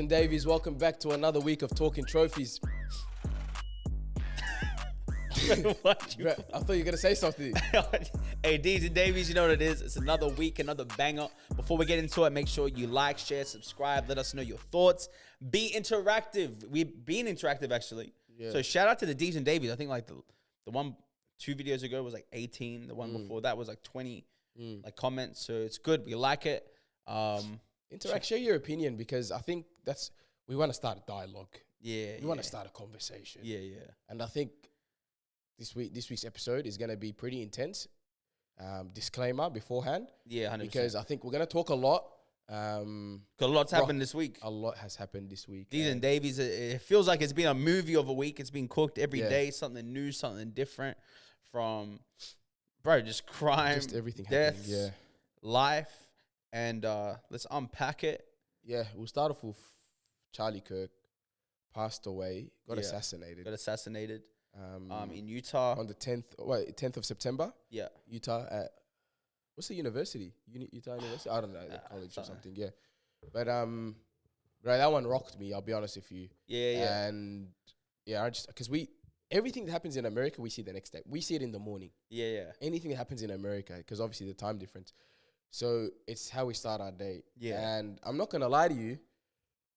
and Davies, welcome back to another week of Talking Trophies. What Bro, I thought you were going to say something. Hey, D's and Davies, you know what it is. It's another week, another banger. Before we get into it, make sure you like, share, subscribe. Let us know your thoughts. Be interactive. We've been interactive, actually. Yeah. So shout out to the D's and Davies. I think like the one 2 videos ago was like 18. The one before that was like 20 like comments. So it's good. We like it. Interact, share your opinion, because I think we want to start a dialogue. Yeah. We want to start a conversation. Yeah. And I think this week's episode is going to be pretty intense. Disclaimer beforehand. Yeah, 100%. Because I think we're going to talk a lot. Because a lot's happened this week. A lot has happened this week. D's and Davies, it feels like it's been a movie of a week. It's been cooked every Yeah. day, something new, something different from, just crime, Just everything deaths, happening. Yeah. life, and let's unpack it. Yeah, we'll start off with Charlie Kirk, passed away, got Yeah. assassinated. Got assassinated in Utah. On the 10th of September. Yeah. Utah at, what's the university? Utah University? I don't know, the college or something. something, yeah. But, right, that one rocked me, I'll be honest with you. Yeah. And, yeah, because everything that happens in America, we see the next day. We see it in the morning. Yeah. Anything that happens in America, because obviously the time difference. So it's how we start our day. Yeah. And I'm not going to lie to you,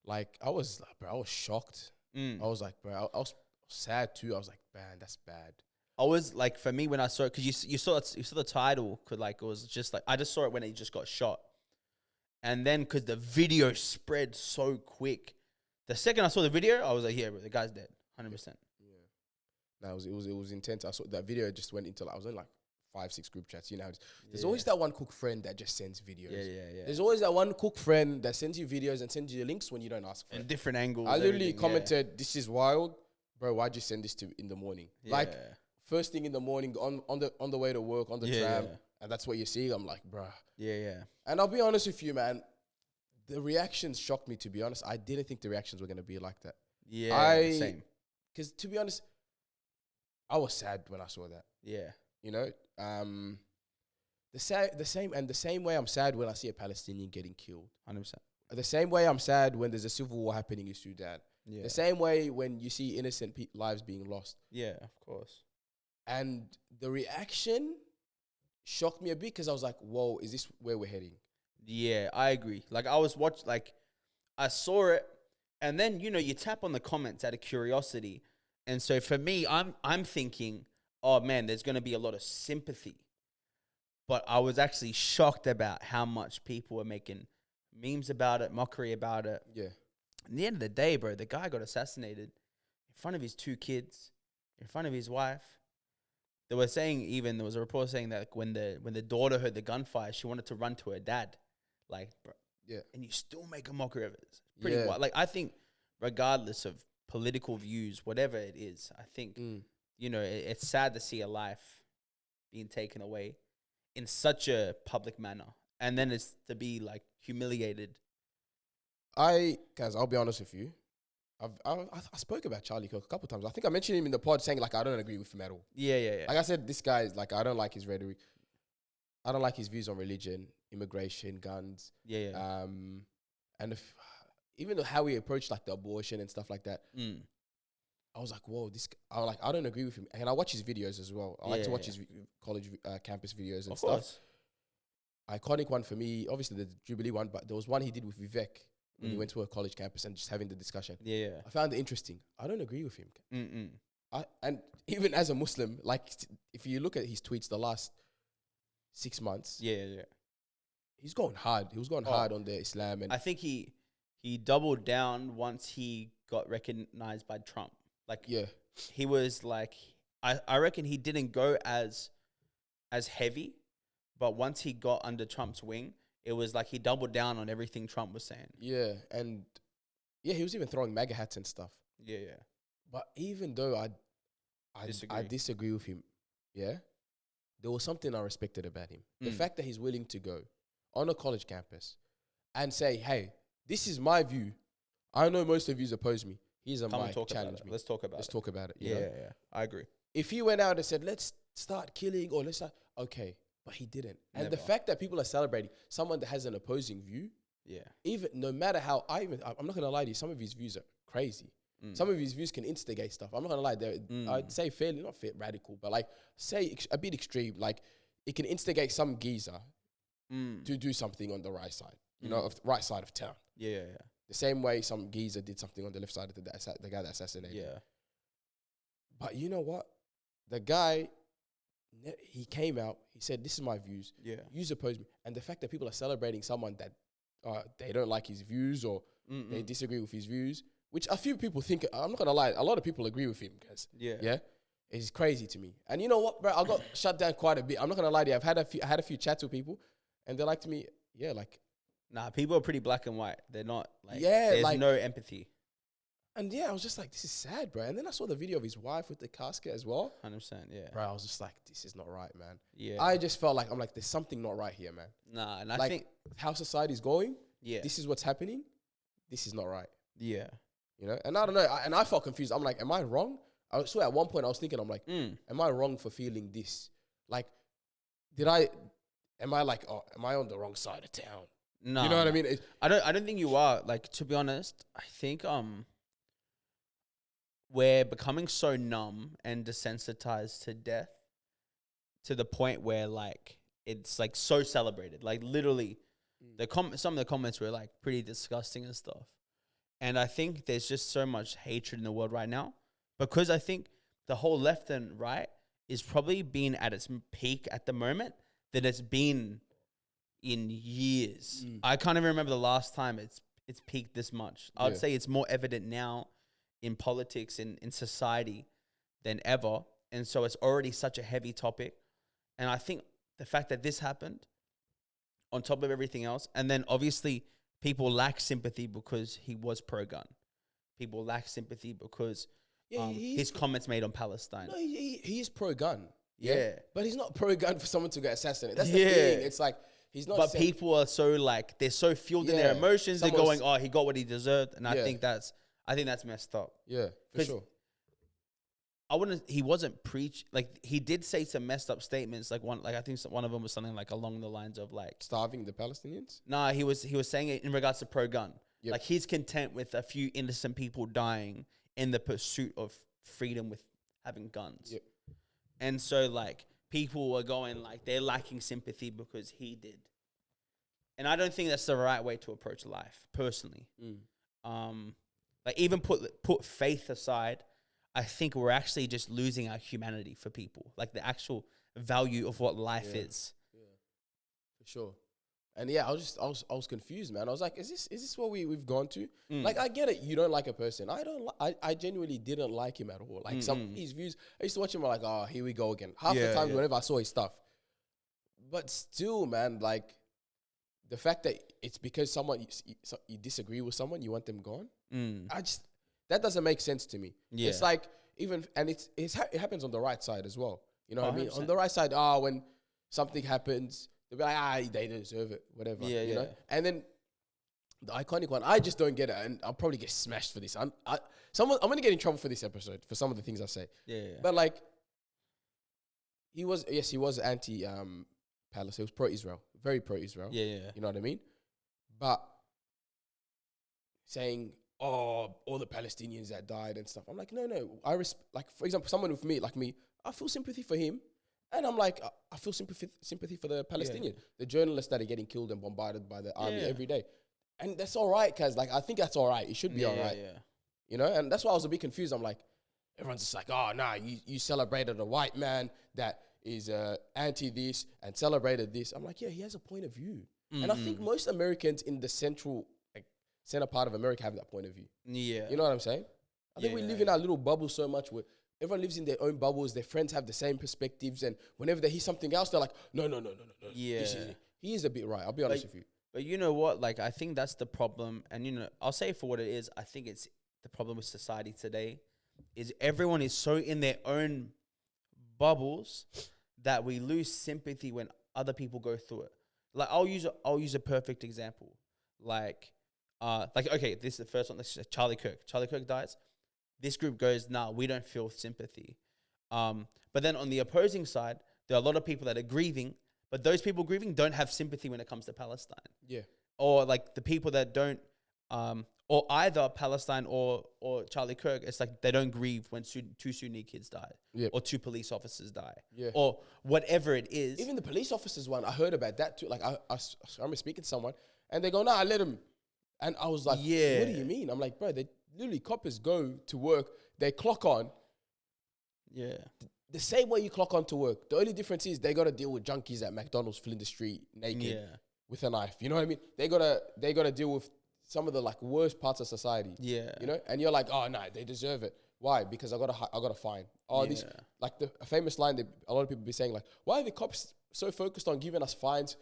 like, I was shocked. Mm. I was like, bro, I was sad too. I was like, man, that's bad. I was like, for me, when I saw it, because you saw the title, it was just like, I just saw it when he just got shot. And then, because the video spread so quick, the second I saw the video, I was like, yeah, bro, the guy's dead, 100%. No, it was intense. I saw that video just went into, I was in like 5-6 group chats. You know, there's always that one cook friend that just sends videos. Yeah. There's always that one cook friend that sends you videos and sends you links when you don't ask for And it. different angles. I literally everything, commented, "This is wild, bro. Why'd you send this in the morning? Yeah. Like first thing in the morning on the way to work on the tram, Yeah. and that's what you see." I'm like, bruh. Yeah. And I'll be honest with you, man. The reactions shocked me. To be honest, I didn't think the reactions were gonna be like that. Yeah, same. Because to be honest, I was sad when I saw that. Yeah. You know, the same way I'm sad when I see a Palestinian getting killed. 100%. The same way I'm sad when there's a civil war happening in Sudan. Yeah. The same way when you see innocent lives being lost. Yeah, of course. And the reaction shocked me a bit because I was like, whoa, is this where we're heading? Yeah, I agree. Like, I saw it, and then, you tap on the comments out of curiosity. And so for me, I'm thinking, oh man, there's going to be a lot of sympathy. But I was actually shocked about how much people were making memes about it, mockery about it. Yeah. At the end of the day, bro, the guy got assassinated in front of his 2 kids, in front of his wife. There was a report saying that when the daughter heard the gunfire, she wanted to run to her dad. Like, bro, Yeah. and you still make a mockery of it. It's pretty Yeah. wild. Like, I think regardless of political views, whatever it is, I think, it's sad to see a life being taken away in such a public manner. And then it's to be, like, humiliated. Guys, I'll be honest with you. I spoke about Charlie Kirk a couple times. I think I mentioned him in the pod saying, like, I don't agree with him at all. Yeah. Like I said, this guy is like, I don't like his rhetoric. I don't like his views on religion, immigration, guns. Yeah. And even how he approached like the abortion and stuff like that, Mm. I was like, whoa, I don't agree with him. And I watch his videos as well. I like to watch his college campus videos and Of stuff. course. Iconic one for me, obviously the Jubilee one, but there was one he did with Vivek when he went to a college campus and just having the discussion. Yeah. I found it interesting. I don't agree with him. Mm-mm. And even as a Muslim, like if you look at his tweets the last 6 months, Yeah. he's going hard. He was going hard on the Islam. And I think he doubled down once he got recognized by Trump. Like, yeah, he was like, I reckon he didn't go as heavy, but once he got under Trump's wing, it was like he doubled down on everything Trump was saying. yeah. And yeah, he was even throwing MAGA hats and stuff. Yeah. But even though I disagree with him, yeah, there was something I respected about him. The fact that he's willing to go on a college campus and say, hey, this is my view. I know most of you oppose me. Here's a mic, challenge me. Let's talk about it. You know? Yeah. I agree. If he went out and said, let's start killing or let's start, okay. But he didn't. And the Never. fact that people are celebrating someone that has an opposing view Yeah. Even no matter how I'm not gonna lie to you, some of his views are crazy. Some of his views can instigate stuff. I'm not gonna lie, I'd say fairly not fit radical, but like say a bit extreme. Like it can instigate some geezer to do something on the right side, you know, of the right side of town. Yeah. The same way some geezer did something on the left side of the guy that assassinated. Yeah. But you know what? The guy, he came out, he said, this is my views. Yeah. Views oppose me. And the fact that people are celebrating someone that they don't like his views or they disagree with his views, which a few people think, I'm not going to lie, a lot of people agree with him. Yeah. It's crazy to me. And you know what, bro? I got shut down quite a bit. I'm not going to lie to you. I had a few chats with people and they're like to me, yeah, like. Nah, people are pretty black and white. They're not like, yeah, there's like, no empathy. And yeah, I was just like, this is sad, bro. And then I saw the video of his wife with the casket as well. 100%, yeah. Bro, I was just like, this is not right, man. Yeah. I just felt like, I'm like, there's something not right here, man. Nah, and like, I think how society's going, yeah, this is what's happening. This is not right. Yeah. You know? And I don't know. And I felt confused. I'm like, am I wrong? I swear at one point I was thinking, I'm like, am I wrong for feeling this? Like, am I on the wrong side of town? No. You know what I mean? I don't think you are. Like, to be honest, I think we're becoming so numb and desensitized to death to the point where like it's like so celebrated. Like literally some of the comments were like pretty disgusting and stuff. And I think there's just so much hatred in the world right now because I think the whole left and right is probably been at its peak at the moment that it's been in years. I can't even remember the last time it's peaked this much. I would say it's more evident now in politics, in society than ever. And so it's already such a heavy topic. And I think the fact that this happened on top of everything else, and then obviously people lack sympathy because he was pro-gun. People lack sympathy because his comments made on Palestine. No, he is pro-gun. Yeah. But he's not pro-gun for someone to get assassinated. That's the thing. It's like, he's not. But people are so like, they're so fueled in their emotions. They're going, oh, he got what he deserved. And I think that's messed up. Yeah, for sure. He wasn't he did say some messed up statements. I think one of them was something like along the lines of like starving the Palestinians. Nah, he was saying it in regards to pro-gun. Yep. Like he's content with a few innocent people dying in the pursuit of freedom with having guns. Yep. And so like people were going like they're lacking sympathy because he did. And I don't think that's the right way to approach life, personally. Like even put faith aside, I think we're actually just losing our humanity for people, like the actual value of what life is. Yeah, for sure. And yeah, I was confused, man. I was like, is this what we've gone to? Like, I get it. You don't like a person. I genuinely didn't like him at all. Like some of his views, I used to watch him. I'm like, oh, here we go again. Half the time, whenever I saw his stuff, but still, man, like the fact that it's because you disagree with someone, you want them gone. That doesn't make sense to me. Yeah. It's like it happens on the right side as well. You know what I mean? On the right side, when something happens, they'll be like, they deserve it, whatever. Yeah, you know? And then the iconic one, I just don't get it, and I'll probably get smashed for this. I'm gonna get in trouble for this episode for some of the things I say. Yeah. But like, he was anti Palestine. He was pro-Israel, very pro-Israel. Yeah. You know what I mean? But saying, all the Palestinians that died and stuff. I'm like, no. Like, for example, someone with me, like me, I feel sympathy for him. And I'm like, I feel sympathy for the Palestinian, the journalists that are getting killed and bombarded by the army every day. And that's all right, cause like, I think that's all right. It should be all right. Yeah. You know? And that's why I was a bit confused. I'm like, everyone's just like, oh, nah, you celebrated a white man that is anti this and celebrated this. I'm like, yeah, he has a point of view. And I think most Americans in the center part of America have that point of view. Yeah. You know what I'm saying? I think we live in our little bubble so much where everyone lives in their own bubbles. Their friends have the same perspectives. And whenever they hear something else, they're like, no. Yeah. He is a bit right. I'll be honest with you. But you know what? Like, I think that's the problem. And, you know, I'll say it for what it is. I think it's the problem with society today is everyone is so in their own bubbles that we lose sympathy when other people go through it. Like, I'll use a perfect example. Like, okay, this is the first one. This is Charlie Kirk. Charlie Kirk dies. This group goes, nah, we don't feel sympathy. But then on the opposing side, there are a lot of people that are grieving, but those people grieving don't have sympathy when it comes to Palestine. Yeah. or like the people that don't, or either Palestine or Charlie Kirk, it's like they don't grieve when two Sunni kids die, or two police officers die, or whatever it is. Even the police officers one, I heard about that too. Like I remember speaking to someone, and they go, "Nah, I let him," and I was like, "What do you mean?" I'm like, "Bro, they literally coppers go to work, they clock on, the same way you clock on to work. The only difference is they got to deal with junkies at McDonald's, Flinders Street, naked with a knife. You know what I mean? They gotta deal with some of the like worst parts of society. Yeah. You know? And you're like, oh no, they deserve it. Why? Because I got a fine. Oh, these like a famous line that a lot of people be saying, like, why are the cops so focused on giving us fines?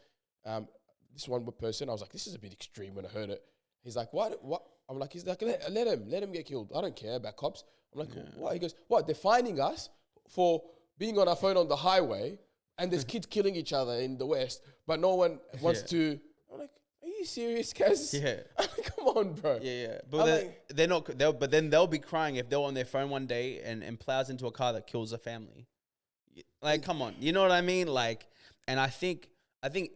This one person, I was like, this is a bit extreme when I heard it. He's like, what? I'm like, he's like, let him get killed. I don't care about cops. I'm like, what? He goes, what? They're fining us for being on our phone on the highway, and there's kids killing each other in the West, but no one wants to. I'm like, are you serious, Kaz? Yeah. Come on, bro. Yeah. But they're not. But then they'll be crying if they're on their phone one day and plows into a car that kills a family. Like, come on, you know what I mean? Like, and I think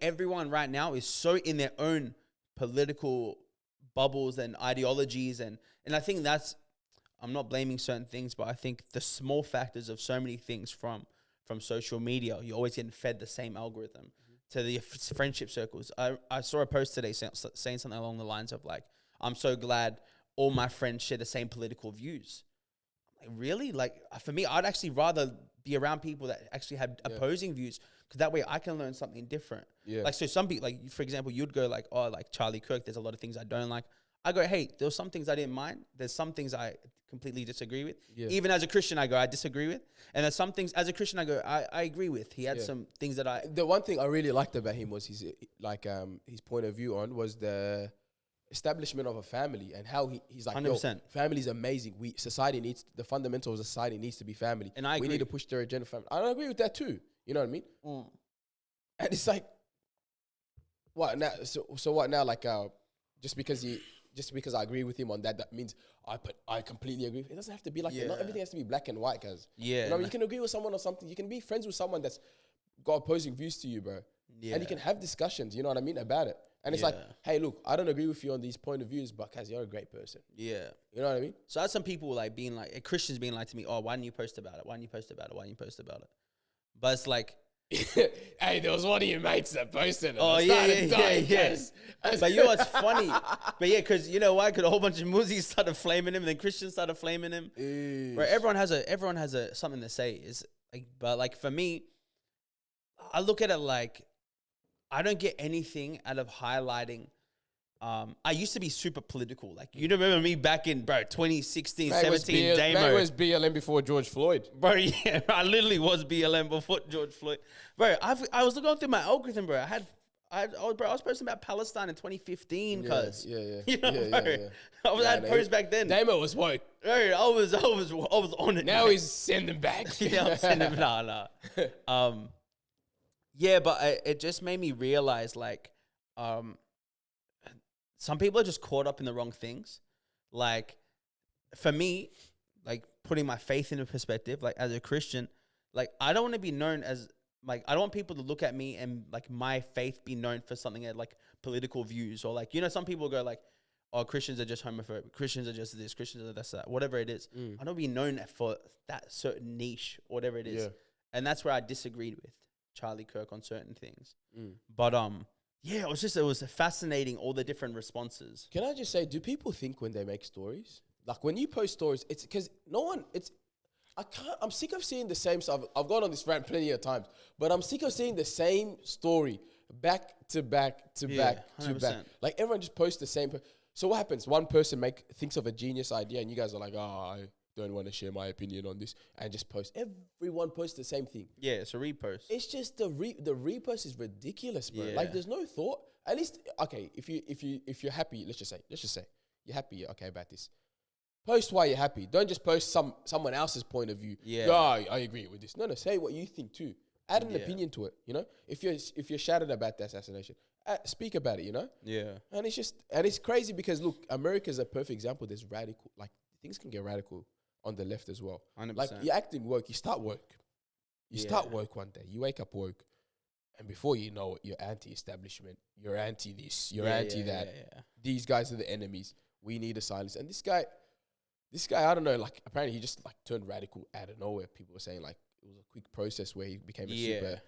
everyone right now is so in their own political bubbles and ideologies, and I think that's. I'm not blaming certain things, but I think the small factors of so many things from social media, you're always getting fed the same algorithm to the friendship circles. I saw a post today saying something along the lines of like, I'm so glad all my friends share the same political views. Like, really? Like, for me, I'd actually rather be around people that actually have opposing views, because that way I can learn something different. Yeah. Like, so some people, like, for example, you'd go like, oh, like Charlie Kirk, there's a lot of things I don't like. I go, hey, there were some things I didn't mind. There's some things I completely disagree with. Yeah. Even as a Christian, I go, I disagree with. And there's some things, as a Christian, I go, I agree with. He had some things that I... The one thing I really liked about him was his point of view on was the establishment of a family, and how he's like, 100%. Family is amazing. Society needs, the fundamentals of society needs to be family. And I agree. We need to push their agenda family. I agree with that too. You know what I mean? And it's like, what now? So what now? Like, just because I agree with him on that, that means I completely agree. It doesn't have to be like that. Not everything has to be black and white, guys. Yeah. You know, you can agree with someone on something. You can be friends with someone that's got opposing views to you, bro. Yeah. And you can have discussions, you know what I mean, about it. And it's like, hey, look, I don't agree with you on these point of views, but Kaz, you're a great person. Yeah. You know what I mean? So I had some people like being like, Christians being like to me, oh, why didn't you post about it? Why didn't you post about it? Why didn't you post about it? But it's like, hey, there was one of your mates that posted it. Oh, yeah. But you know what's funny? But yeah, because you know why? Because a whole bunch of Muzis started flaming him, and then Christians started flaming him. Where everyone has a something to say. Is like, but like for me, I look at it like I don't get anything out of highlighting. I used to be super political. Like, you remember me back in, 2016, 17, Damo. That was BLM before George Floyd. Bro, yeah, I literally was BLM before George Floyd. Bro, I was going through my algorithm, bro. I was posting about Palestine in 2015, cuz. Yeah. You know, bro. I had posts back then. Damo was woke. Bro, I was on it. Now he's sending back. Yeah, I'm sending nah. Yeah, but it just made me realize, like, some people are just caught up in the wrong things. Like, for me, like, putting my faith into perspective, like, as a Christian, like, I don't want to be known as, like, I don't want people to look at me and, like, my faith be known for something like political views, or, like, you know, some people go, like, oh, Christians are just homophobic, Christians are just this, Christians are that, whatever it is. I don't be known for that certain niche, or whatever it is. Yeah. And that's where I disagreed with Charlie Kirk on certain things. But, yeah, it was fascinating, all the different responses. Can I just say, do people think when they make stories? Like, when you post stories, it's because I'm sick of seeing the same stuff. I've gone on this rant plenty of times, but I'm sick of seeing the same story back to back to back to back. Like, everyone just posts the same. So what happens? One person thinks of a genius idea, and you guys are like, I don't want to share my opinion on this, and just post. Everyone posts the same thing. Yeah, it's a repost. It's just the repost is ridiculous, bro. Yeah. Like, there's no thought. At least, okay, if you're happy, let's just say you're happy, okay, about this. Post why you're happy. Don't just post someone else's point of view. Yeah, I agree with this. No, say what you think too. Add an opinion to it. You know, if you're shattered about the assassination, speak about it. You know. Yeah. And it's crazy because look, America's a perfect example. There's radical, like, things can get radical on the left as well. 100%. Like, you're acting woke, you start woke. You start woke one day. You wake up woke. And before you know it, you're anti-establishment. You're anti this. You're anti that. These guys are the enemies. We need a silence. And this guy, I don't know, like, apparently he just, like, turned radical out of nowhere. People were saying, like, it was a quick process where he became a super,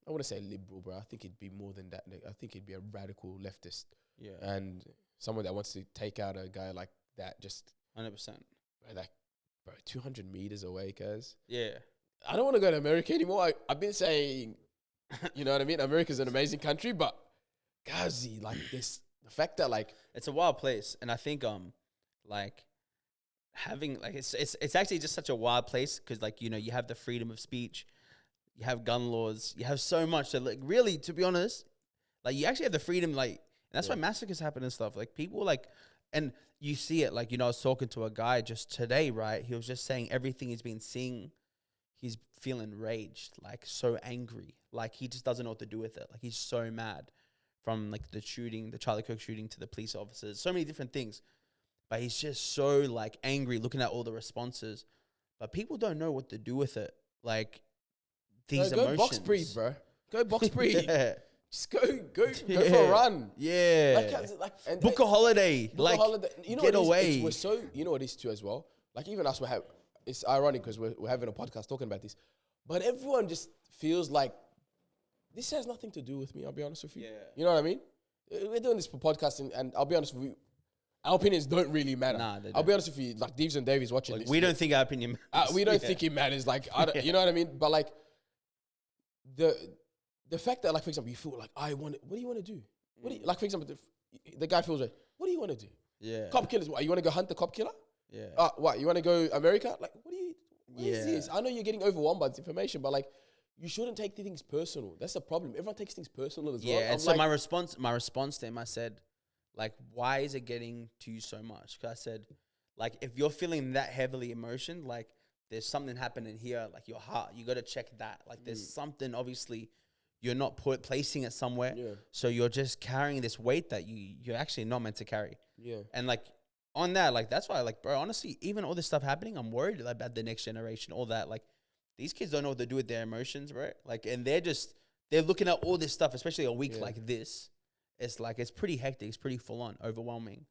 I want to say liberal, bro. I think it'd be more than that. I think he'd be a radical leftist. Yeah. And someone that wants to take out a guy like that, just 100%. Bro, 200 meters away, cuz. Yeah. I don't want to go to America anymore. I've been saying, you know what I mean? America's an amazing country, but Gazi, like this, the fact that like it's a wild place, and I think like having like it's actually just such a wild place because like you know you have the freedom of speech, you have gun laws, you have so much that like really to be honest, like you actually have the freedom like and that's why massacres happen and stuff like people like and you see it like you know I was talking to a guy just today right he was just saying everything he's been seeing. He's feeling raged, like so angry, like he just doesn't know what to do with it. Like he's so mad from like the shooting, the Charlie Kirk shooting to the police officers, so many different things. But he's just so like angry looking at all the responses. But people don't know what to do with it. Like these emotions. Go box breathe, bro. Go box breathe. Just go for a run. Yeah. And book a holiday. Book a holiday. You know get away. We're so you know what it is too as well. Like even us, it's ironic because we're having a podcast talking about this, but everyone just feels like this has nothing to do with me. I'll be honest with you. Yeah. You know what I mean? We're doing this for podcasting, and I'll be honest with you, our opinions don't really matter. Nah, I'll be honest with you, like Deeves and Davies watching this. We don't think our opinion matters. We don't think it matters. Like, you know what I mean? But like, the fact that like, for example, you feel like, what do you want to do? Like, for example, the guy feels like, what do you want to do? Yeah. Cop killers. What, you want to go hunt the cop killer? Yeah. What, you want to go America? Like, what is this? I know you're getting overwhelmed by this information, but like, you shouldn't take things personal. That's the problem. Everyone takes things personal as well. Yeah, and so like, my response to him, I said, like, why is it getting to you so much? Because I said, like, if you're feeling that heavily emotion, like, there's something happening here, like your heart. You got to check that. Like, there's something, obviously, you're not placing it somewhere. Yeah. So you're just carrying this weight that you're actually not meant to carry. Yeah. And, like, on that, like, that's why, like, bro, honestly, even all this stuff happening, I'm worried about the next generation, all that. Like, these kids don't know what to do with their emotions, bro. Like, and they're looking at all this stuff, especially a week like this. It's like, it's pretty hectic. It's pretty full on, overwhelming.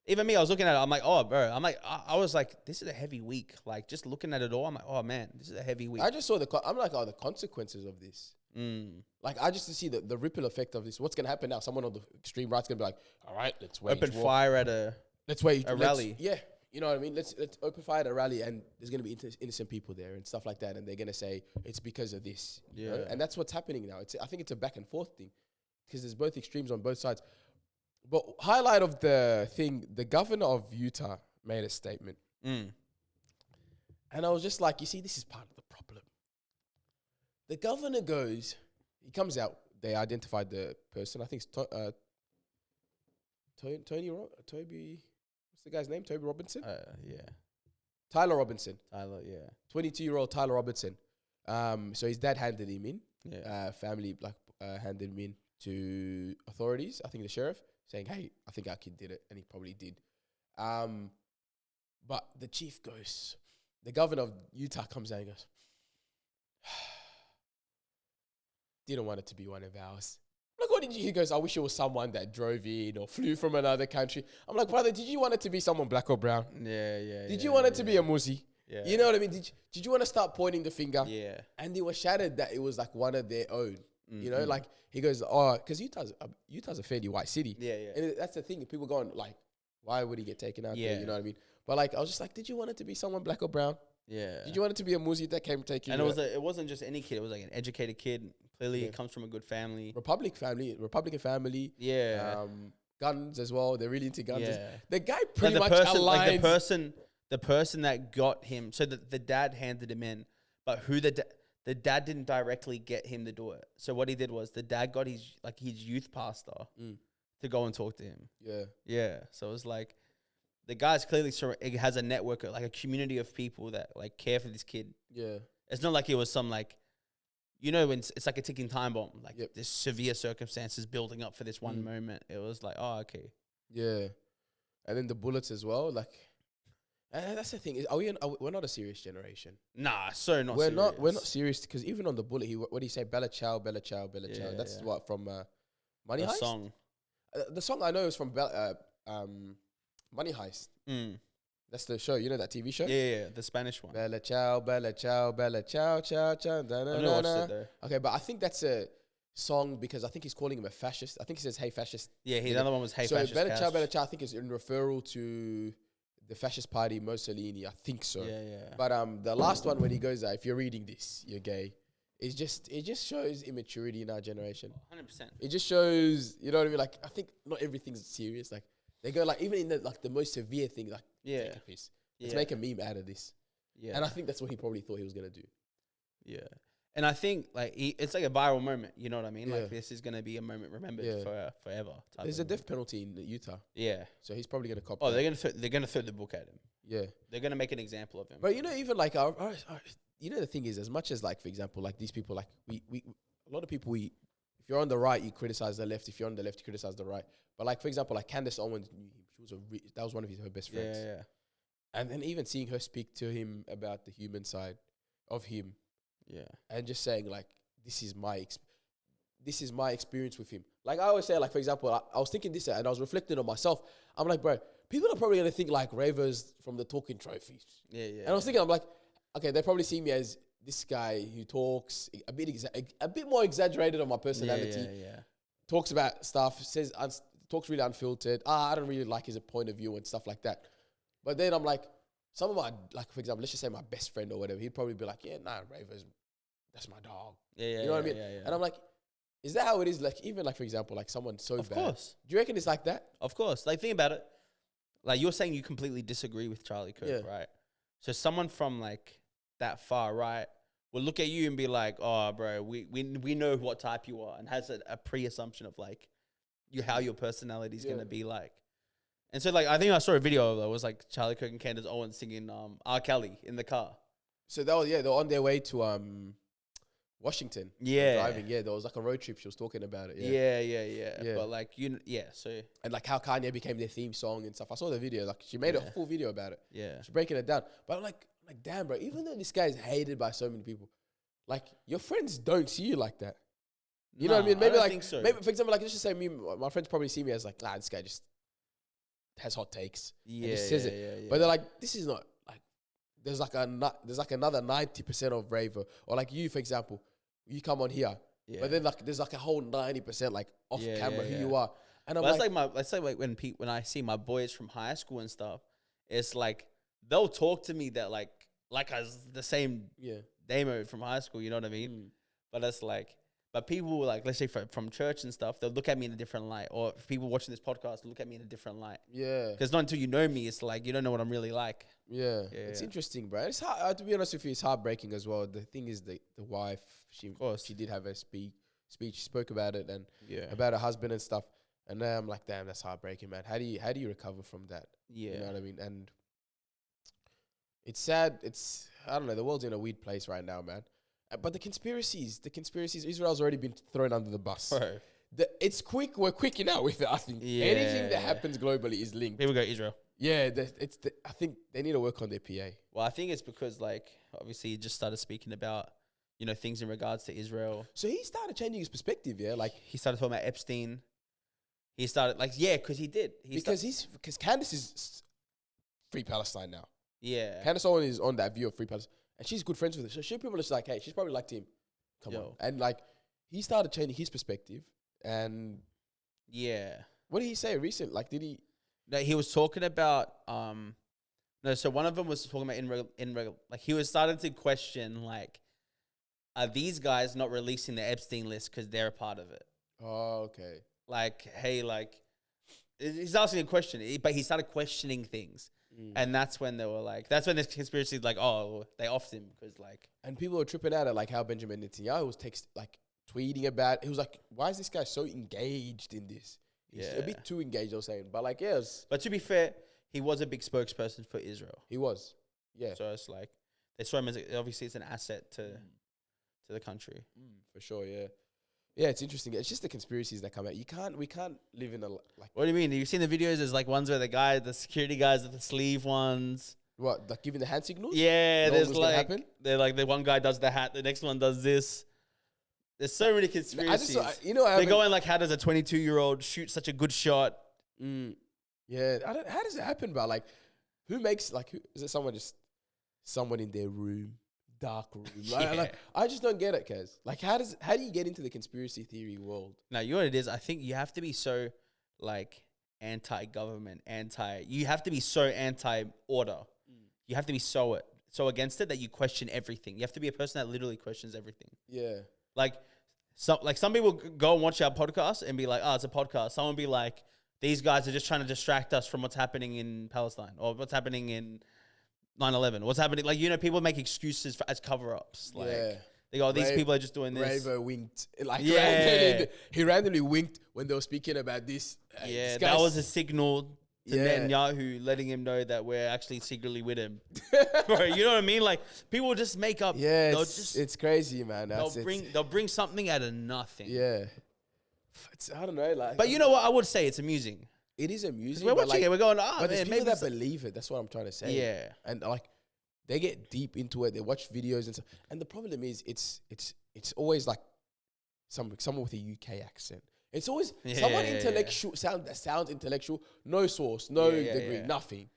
Even me, I was looking at it. I'm like, oh, bro. I was like, this is a heavy week. Like, just looking at it all, I'm like, oh, man, this is a heavy week. I just saw I'm like, the consequences of this. Like, I just to see the ripple effect of this. What's going to happen now? Someone on the extreme right's going to be like, all right, let's wage open fire at a rally. Yeah. You know what I mean? Let's open fire at a rally, and there's going to be innocent people there and stuff like that, and they're going to say it's because of this. Yeah. You know? And that's what's happening now. I think it's a back and forth thing because there's both extremes on both sides. But highlight of the thing, the governor of Utah made a statement. And I was just like, you see, this is part of the problem. The governor he comes out, they identified the person. I think it's Toby... What's the guy's name? Toby Robinson? Yeah. Tyler Robinson. 22-year-old Tyler Robinson. So his dad handed him in. Yeah. Family handed him in to authorities. I think the sheriff saying, "Hey, I think our kid did it," and he probably did. But the chief goes, the governor of Utah comes out and goes, "Didn't want it to be one of ours." Like, what did you? He goes, "I wish it was someone that drove in or flew from another country." I'm like, brother, did you want it to be someone black or brown? Yeah. Did you want it to be a Muzi? Yeah. You know what I mean? Did you want to start pointing the finger? Yeah. And they were shattered that it was like one of their own. You know, like he goes, "Oh, because Utah's a fairly white city." Yeah. And that's the thing. People going like, "Why would he get taken out there?" You know what I mean? But like, I was just like, did you want it to be someone black or brown? Yeah. Did you want it to be a Muzi that came taking? And it wasn't just any kid. It was like an educated kid. Clearly, it comes from a good family. Republican family. Yeah. Guns as well. They're really into guns. Yeah. The guy pretty much aligned. Like the person that got him. So the dad handed him in, but the dad didn't directly get him to do it. So what he did was the dad got his youth pastor to go and talk to him. Yeah. Yeah. So it was like the guy's clearly has a network, like a community of people that like care for this kid. Yeah. It's not like it was some like, you know, when it's like a ticking time bomb, like this severe circumstances building up for this one moment. It was like, oh, okay. Yeah. And then the bullets as well. Like, And that's the thing. We're not a serious generation. Nah, so not. We're serious. not. We're not serious because even on the bullet, what do you say? Bella ciao, bella ciao, bella ciao. That's what from Money The Heist. song. The song I know is from Money Heist. That's the show. You know that TV show? Yeah, the Spanish one. Bella ciao, bella ciao, bella ciao, ciao, ciao. Da, na, I've never na, watched na. it though. Okay, but I think that's a song because I think he's calling him a fascist. I think he says, "Hey, fascist." Yeah, the other one was Hey So Fascist bella ciao, Cash. bella ciao. I think is in referral to the fascist party Mussolini. I think so. Yeah. But the last one when he goes, if you're reading this, you're gay. It just shows immaturity in our generation. 100%. It just shows, you know what I mean? Like I think not everything's serious. Like they go like even in the most severe thing, like take a piss. Let's make a meme out of this. Yeah. And I think that's what he probably thought he was gonna do. Yeah. And I think like it's like a viral moment. You know what I mean? Like this is gonna be a moment remembered for forever. There's a death penalty in Utah. Yeah. So he's probably gonna cop. Oh, they're gonna throw the book at him. Yeah. They're gonna make an example of him. But you know, even like you know, the thing is, as much as like, for example, like these people, like we a lot of people, if you're on the right, you criticize the left. If you're on the left, you criticize the right. But like, for example, like Candace Owens, that was one of her best friends. Yeah. And then even seeing her speak to him about the human side of him. Yeah. And just saying like, this is my experience with him. Like I always say, like, for example, I was thinking this and I was reflecting on myself. I'm like, bro, people are probably going to think like Rayvo's from the talking trophies. Yeah. And I was thinking, I'm like, okay, they probably see me as this guy who talks a bit more exaggerated on my personality. Yeah. Talks about stuff, talks really unfiltered. I don't really like his point of view and stuff like that. But then I'm like, some of my, like, for example, let's just say my best friend or whatever, he'd probably be like, yeah, nah, Rayvo's, that's my dog. Yeah. You know what I mean? Yeah. And I'm like, is that how it is? Like, even like, for example, like someone so bad. Of course. Do you reckon it's like that? Of course. Like, think about it. Like, you're saying you completely disagree with Charlie Kirk, right? So someone from like that far right will look at you and be like, oh, bro, we know what type you are, and has a pre-assumption of like how your personality is going to be like. And so, like, I think I saw a video of it. It was like Charlie Kirk and Candace Owens singing R. Kelly in the car. So that was, they were on their way to Washington. Yeah. Driving, there was like a road trip. She was talking about it. Yeah. But like, so. And like how Kanye became their theme song and stuff. I saw the video. Like, she made a full video about it. Yeah. She's breaking it down. But I'm like, damn, bro, even though this guy is hated by so many people, like, your friends don't see you like that. You know what I mean? Maybe I like, think so. Maybe, for example, like, let's just say my friends probably see me as like, this guy just has hot takes. Yeah, just says it. But they're like, this is not like, there's like another 90% of Rayvo. Or like you, for example, you come on here, but then like there's like a whole 90% like off camera who you are. And I'm let's say when I see my boys from high school and stuff, it's like they'll talk to me that like as the same demo from high school, you know what I mean? But it's like, but people like, let's say from church and stuff, they'll look at me in a different light. Or if people watching this podcast look at me in a different light. Yeah. Because not until you know me, it's like, you don't know what I'm really like. Yeah. It's interesting, bro. It's hard, to be honest with you, it's heartbreaking as well. The thing is, the wife, she did have a speech, spoke about it and about her husband and stuff. And now I'm like, damn, that's heartbreaking, man. How do you recover from that? Yeah. You know what I mean? And it's sad. I don't know. The world's in a weird place right now, man. But the conspiracies, Israel's already been thrown under the bus. Bro. It's quick. We're quick now with it, I think. Yeah. Anything that happens globally is linked. Here we go, Israel. Yeah, I think they need to work on their PA. Well, I think it's because, like, obviously he just started speaking about, you know, things in regards to Israel. So he started changing his perspective, yeah? Like, he started talking about Epstein. He started, like, because he did. Because Candace is Free Palestine now. Yeah. Candace Owens is on that view of Free Palestine. And she's good friends with her. So people are just like, hey, she's probably liked him. Come on. And like, he started changing his perspective. And what did he say recently? Like, did he? No, he was talking about, so one of them was talking about like, he was starting to question, like, are these guys not releasing the Epstein list because they're a part of it? Oh, okay. Like, hey, like, he's asking a question, but he started questioning things. And that's when they were like, that's when this conspiracy is like, oh, they offed him because like. And people were tripping out at like how Benjamin Netanyahu was tweeting about. It was like, why is this guy so engaged in this? He's a bit too engaged, I was saying. But like, but to be fair, he was a big spokesperson for Israel. He was, yeah. So it's like, they saw him as, obviously it's an asset to the country. For sure, yeah. Yeah, it's interesting. It's just the conspiracies that come out. We can't live in a like. What do you mean? Have you seen the videos? There's like ones where the security guys with the sleeve ones. What, like giving the hand signals? Yeah, Know there's what's gonna like happen? they're like the one guy does the hat, the next one does this. There's so many conspiracies. They're going like, how does a 22-year-old shoot such a good shot? Yeah, how does it happen, bro? Like, who makes is it someone in their room, dark room? Like, I just don't get it, cuz. Like, how do you get into the conspiracy theory world? Now, you know what it is? I think you have to be so like anti-government, you have to be so anti-order. You have to be so against it that you question everything. You have to be a person that literally questions everything. Yeah. Like some people go and watch our podcast and be like, oh, it's a podcast. Someone be like, these guys are just trying to distract us from what's happening in Palestine or what's happening in 9/11. What's happening? Like, people make excuses as cover-ups. Like, they go, these people are just doing this. Rayvo winked. Like, he randomly winked when they were speaking about this. That was a signal to Netanyahu letting him know that we're actually secretly with him. Bro, you know what I mean? Like, people just make up. Yeah, it's crazy, man. They'll bring something out of nothing. Yeah. I don't know. Like, but you know what? I would say it's amusing. It is amusing. We're watching it. We're going, but there's people that believe it. That's what I'm trying to say. Yeah. And like, they get deep into it. They watch videos and stuff. And the problem is, it's always like someone with a UK accent. It's always someone intellectual that sounds intellectual. No source, no degree, nothing.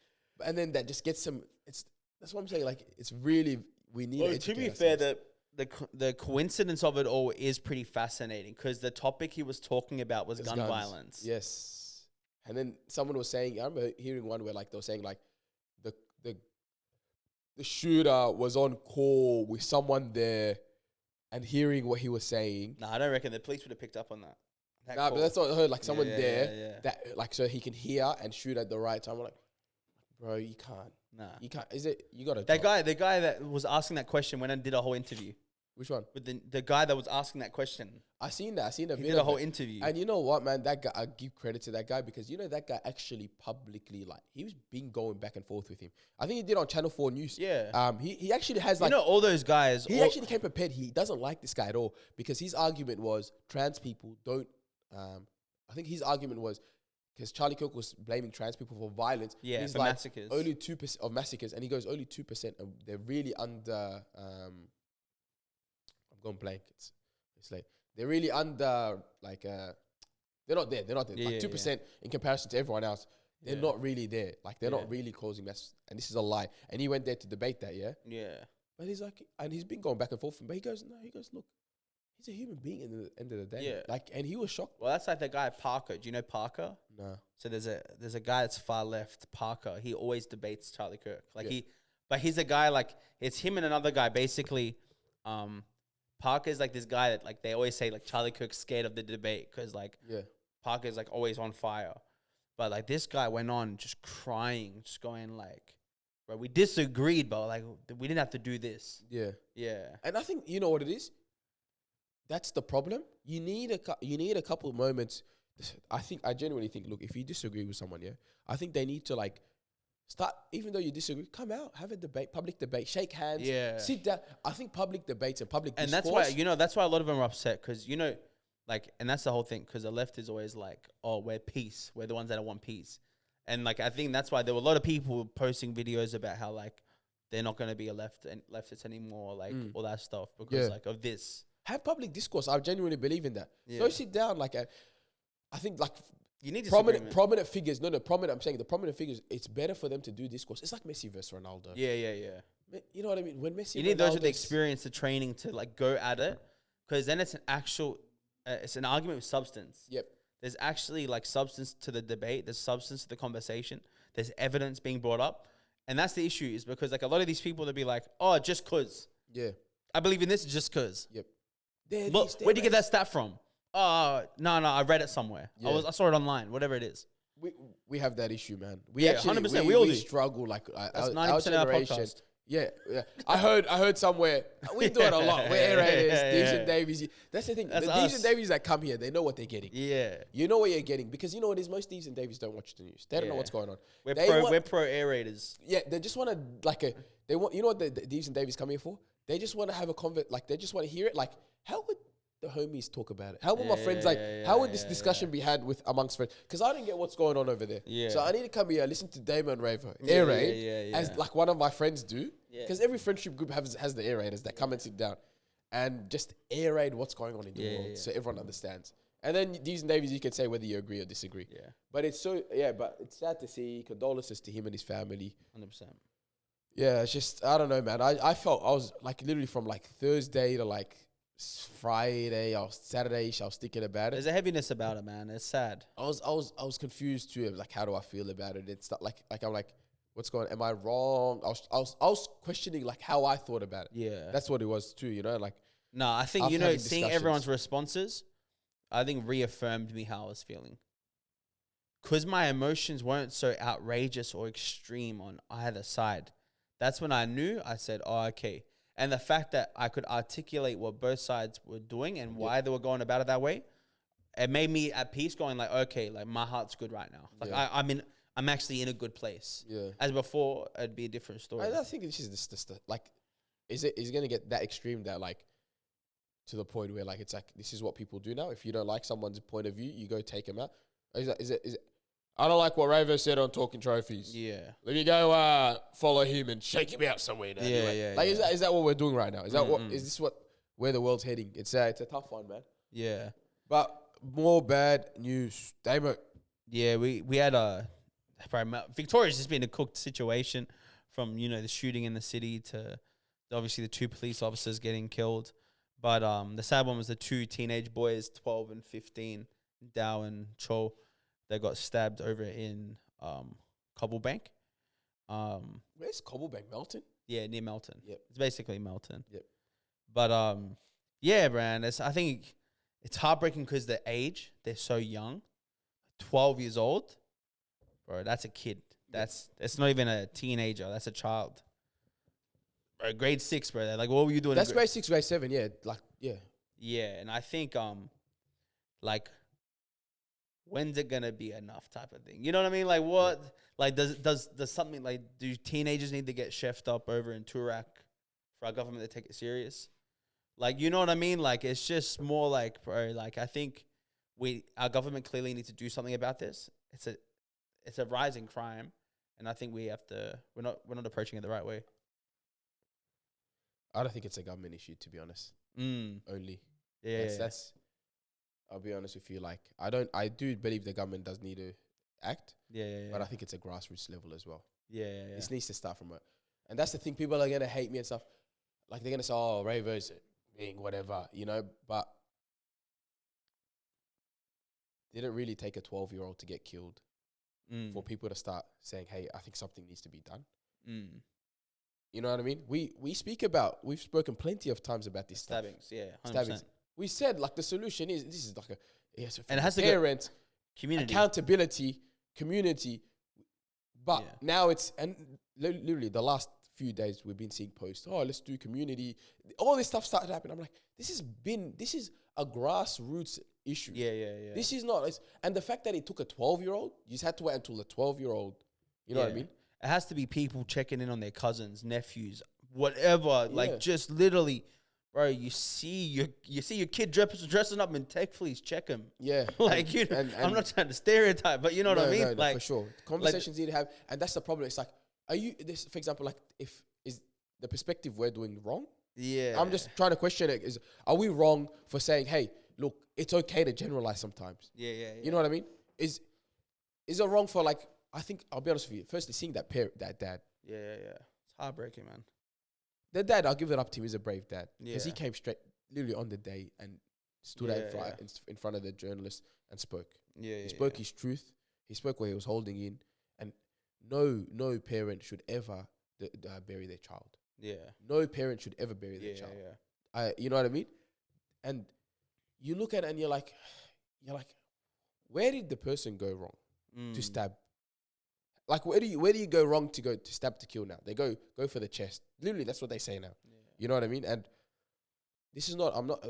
And then that just gets some. That's what I'm saying. Like, it's really, we need. Well, to be fair, the coincidence of it all is pretty fascinating because the topic he was talking about was gun violence. Yes. And then someone was saying, I remember hearing one where like they were saying like the shooter was on call with someone there and hearing what he was saying. No, I don't reckon the police would have picked up on that. Nah, but that's what I heard. Like someone that like so he can hear and shoot at the right time. I'm like, bro, you can't. Nah, you can't. Is it? You got to. The guy that was asking that question went and did a whole interview. Which one? With the guy that was asking that question. I seen that. He did a whole interview. And you know what, man? That guy, I give credit to that guy because you know that guy actually publicly he was been going back and forth with him. I think he did on Channel 4 News. Yeah. He actually has like all those guys. He actually came prepared. He doesn't like this guy at all because his argument was trans people don't. I think his argument was because Charlie Kirk was blaming trans people for violence. Yeah, he's for like, massacres. Only 2% of massacres, and he goes only 2%. And they're really under. I'm going blank. It's like they're really under they're not there. They're not there. Yeah, like 2% in comparison to everyone else. They're not really there. Like they're not really causing mess. And this is a lie. And he went there to debate that. Yeah. Yeah. But he's like, and he's been going back and forth. But he goes, no. He goes, look. He's a human being at the end of the day. Yeah. Like, and he was shocked. Well, that's like the guy Parker. Do you know Parker? No. So there's a guy that's far left, Parker. He always debates Charlie Kirk. But he's a guy like it's him and another guy basically. Parker's like this guy that like they always say like Charlie Kirk's scared of the debate because like Parker's like always on fire, but like this guy went on just crying, just going like, bro, we disagreed, but like we didn't have to do this. Yeah. And I think you know what it is. That's the problem. You need a couple of moments. I genuinely think, look, if you disagree with someone, I think they need to like start, even though you disagree, come out, have a debate, public debate, shake hands, sit down. I think public debates and public discourse. And that's why a lot of them are upset because, like, and that's the whole thing because the left is always like, oh, we're peace. We're the ones that want peace. And like, I think that's why there were a lot of people posting videos about how like they're not going to be a leftist anymore, like all that stuff because like of this. Have public discourse. I genuinely believe in that. Go sit down. I think like you need prominent figures. No, prominent. I'm saying the prominent figures. It's better for them to do discourse. It's like Messi versus Ronaldo. Yeah. You know what I mean? When Messi, you need those with the experience, the training to like go at it, because then it's an actual, it's an argument with substance. Yep. There's actually like substance to the debate. There's substance to the conversation. There's evidence being brought up, and that's the issue. Is because like a lot of these people, they'll be like, oh, just cause. Yeah. I believe in this just cause. Yep. Look, where'd you get that stat from? No, I read it somewhere. Yeah. I saw it online, whatever it is. We have that issue, man. 100%. We all do. Struggle like that's 90% of our podcast. Yeah. I heard somewhere. We do it a lot. We're aerators, Deeves and Davies. That's the thing. The Deeves and Davies that come here, they know what they're getting. Yeah. You know what you're getting because you know what it is. Most Deeves and Davies don't watch the news. They don't know what's going on. We're pro aerators. Yeah, they just want to you know what the Deeves and Davies come here for? They just want to have a they just want to hear it. Like, how would the homies talk about it? How will my friends how would this discussion be had with amongst friends? Because I didn't get what's going on over there. Yeah. So I need to come here, listen to Damon and Rayvo, air raid, as like one of my friends do. Because every friendship group has the air raiders that come and sit down and just air raid what's going on in the world, so everyone understands. And then these navies, you can say whether you agree or disagree. Yeah. But it's but it's sad to see. Condolences to him and his family. 100%. Yeah, it's just, I don't know, man. I felt, I was like literally from like Thursday to like Friday or Saturday, I was thinking about it. There's a heaviness about it, man. It's sad. I was confused too. Like, how do I feel about it? It's not like I'm like, what's going on? Am I wrong? I was questioning like how I thought about it. Yeah. That's what it was too, you know? Like, no, I think, seeing everyone's responses, I think reaffirmed me how I was feeling. Because my emotions weren't so outrageous or extreme on either side. That's when I knew. I said, oh, okay. And the fact that I could articulate what both sides were doing and why they were going about it that way, it made me at peace, going like, okay, like my heart's good right now. Like I'm actually in a good place. Yeah. As before, it'd be a different story. I think this is this like, is it going to get that extreme that like, to the point where like, it's like, this is what people do now. If you don't like someone's point of view, you go take them out. Is it? I don't like what Rayvo said on Talking Trophies. Yeah. Let me go follow him and shake him out somewhere. Now. Yeah. Like, is that what we're doing right now? Is that is this where the world's heading? It's a tough one, man. Yeah. But more bad news. Damo. Yeah, we had Victoria's just been a cooked situation from, the shooting in the city to obviously the 2 police officers getting killed. But the sad one was the 2 teenage boys, 12 and 15, Dow and Cho. They got stabbed over in Cobblebank. Where's Cobblebank? Melton? Yeah, near Melton. Yep. It's basically Melton. Yep. But yeah, man, I think it's heartbreaking because the age, they're so young. 12 years old. Bro, that's a kid. It's not even a teenager. That's a child. Bro, grade 6, bro. Like, what were you doing? That's grade 6, grade 7, yeah. Like, yeah. Yeah, and I think, like, when's it gonna be enough type of thing? You know what I mean? Like, what? Like, does something, like, do teenagers need to get chefed up over in Turak for our government to take it serious? Like, you know what I mean? Like, it's just more like, bro, like, I think our government clearly needs to do something about this. It's a rising crime, and I think we're not approaching it the right way. I don't think it's a government issue, to be honest. Only. Yeah. That's I'll be honest with you. Like, I do believe the government does need to act. Yeah. But I think it's a grassroots level as well. Yeah. This needs to start from it. And that's the thing. People are going to hate me and stuff. Like, they're going to say, oh, Rayvo's being whatever, but didn't really take a 12-year-old to get killed for people to start saying, hey, I think something needs to be done. You know what I mean? We've spoken plenty of times about these stabbings. Yeah, 100%. Stabbings. We said, like, the solution is, this is like and it has parent, to community, accountability, community. But now and literally the last few days we've been seeing posts, oh, let's do community. All this stuff started happening. I'm like, this is a grassroots issue. Yeah. This is not, and the fact that it took a 12-year-old, you just had to wait until the 12-year-old, you know what I mean? It has to be people checking in on their cousins, nephews, whatever. Like, just literally, bro, you see your kid dressing up in tech fleece, check him. Yeah. Like, and I'm not trying to stereotype, but you know what I mean? No, like, for sure. Conversations need to have, and that's the problem. It's like, for example, like, is the perspective we're doing wrong? Yeah. I'm just trying to question it. Are we wrong for saying, hey, look, it's okay to generalize sometimes? Yeah. You know what I mean? Is it wrong for, like, I think, I'll be honest with you, firstly, seeing that dad. Yeah. It's heartbreaking, man. The dad, I'll give it up to him, he's a brave dad. Because he came straight, literally on the day, and stood out in front of the journalist and spoke. He spoke his truth. He spoke what he was holding in. And no parent should ever bury their child. Yeah. No parent should ever bury their child. Yeah. You know what I mean? And you look at it and you're like, where did the person go wrong to stab? Like, where do you go wrong to stab to kill now? They go for the chest. Literally, that's what they say now. Yeah. You know what I mean? And this is not, I'm not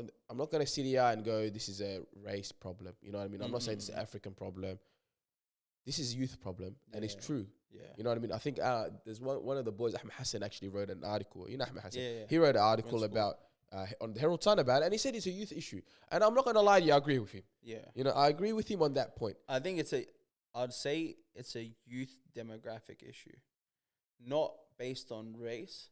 going to sit here and go, this is a race problem. You know what I mean? I'm not saying this is an African problem. This is a youth problem, and it's true. Yeah. You know what I mean? I think there's one of the boys, Ahmed Hassan, actually wrote an article. You know Ahmed Hassan? Yeah. He wrote an article about on the Herald Sun about it, and he said it's a youth issue. And I'm not going to lie to you, I agree with him. Yeah. You know, I agree with him on that point. I think I'd say it's a youth demographic issue. Not based on race,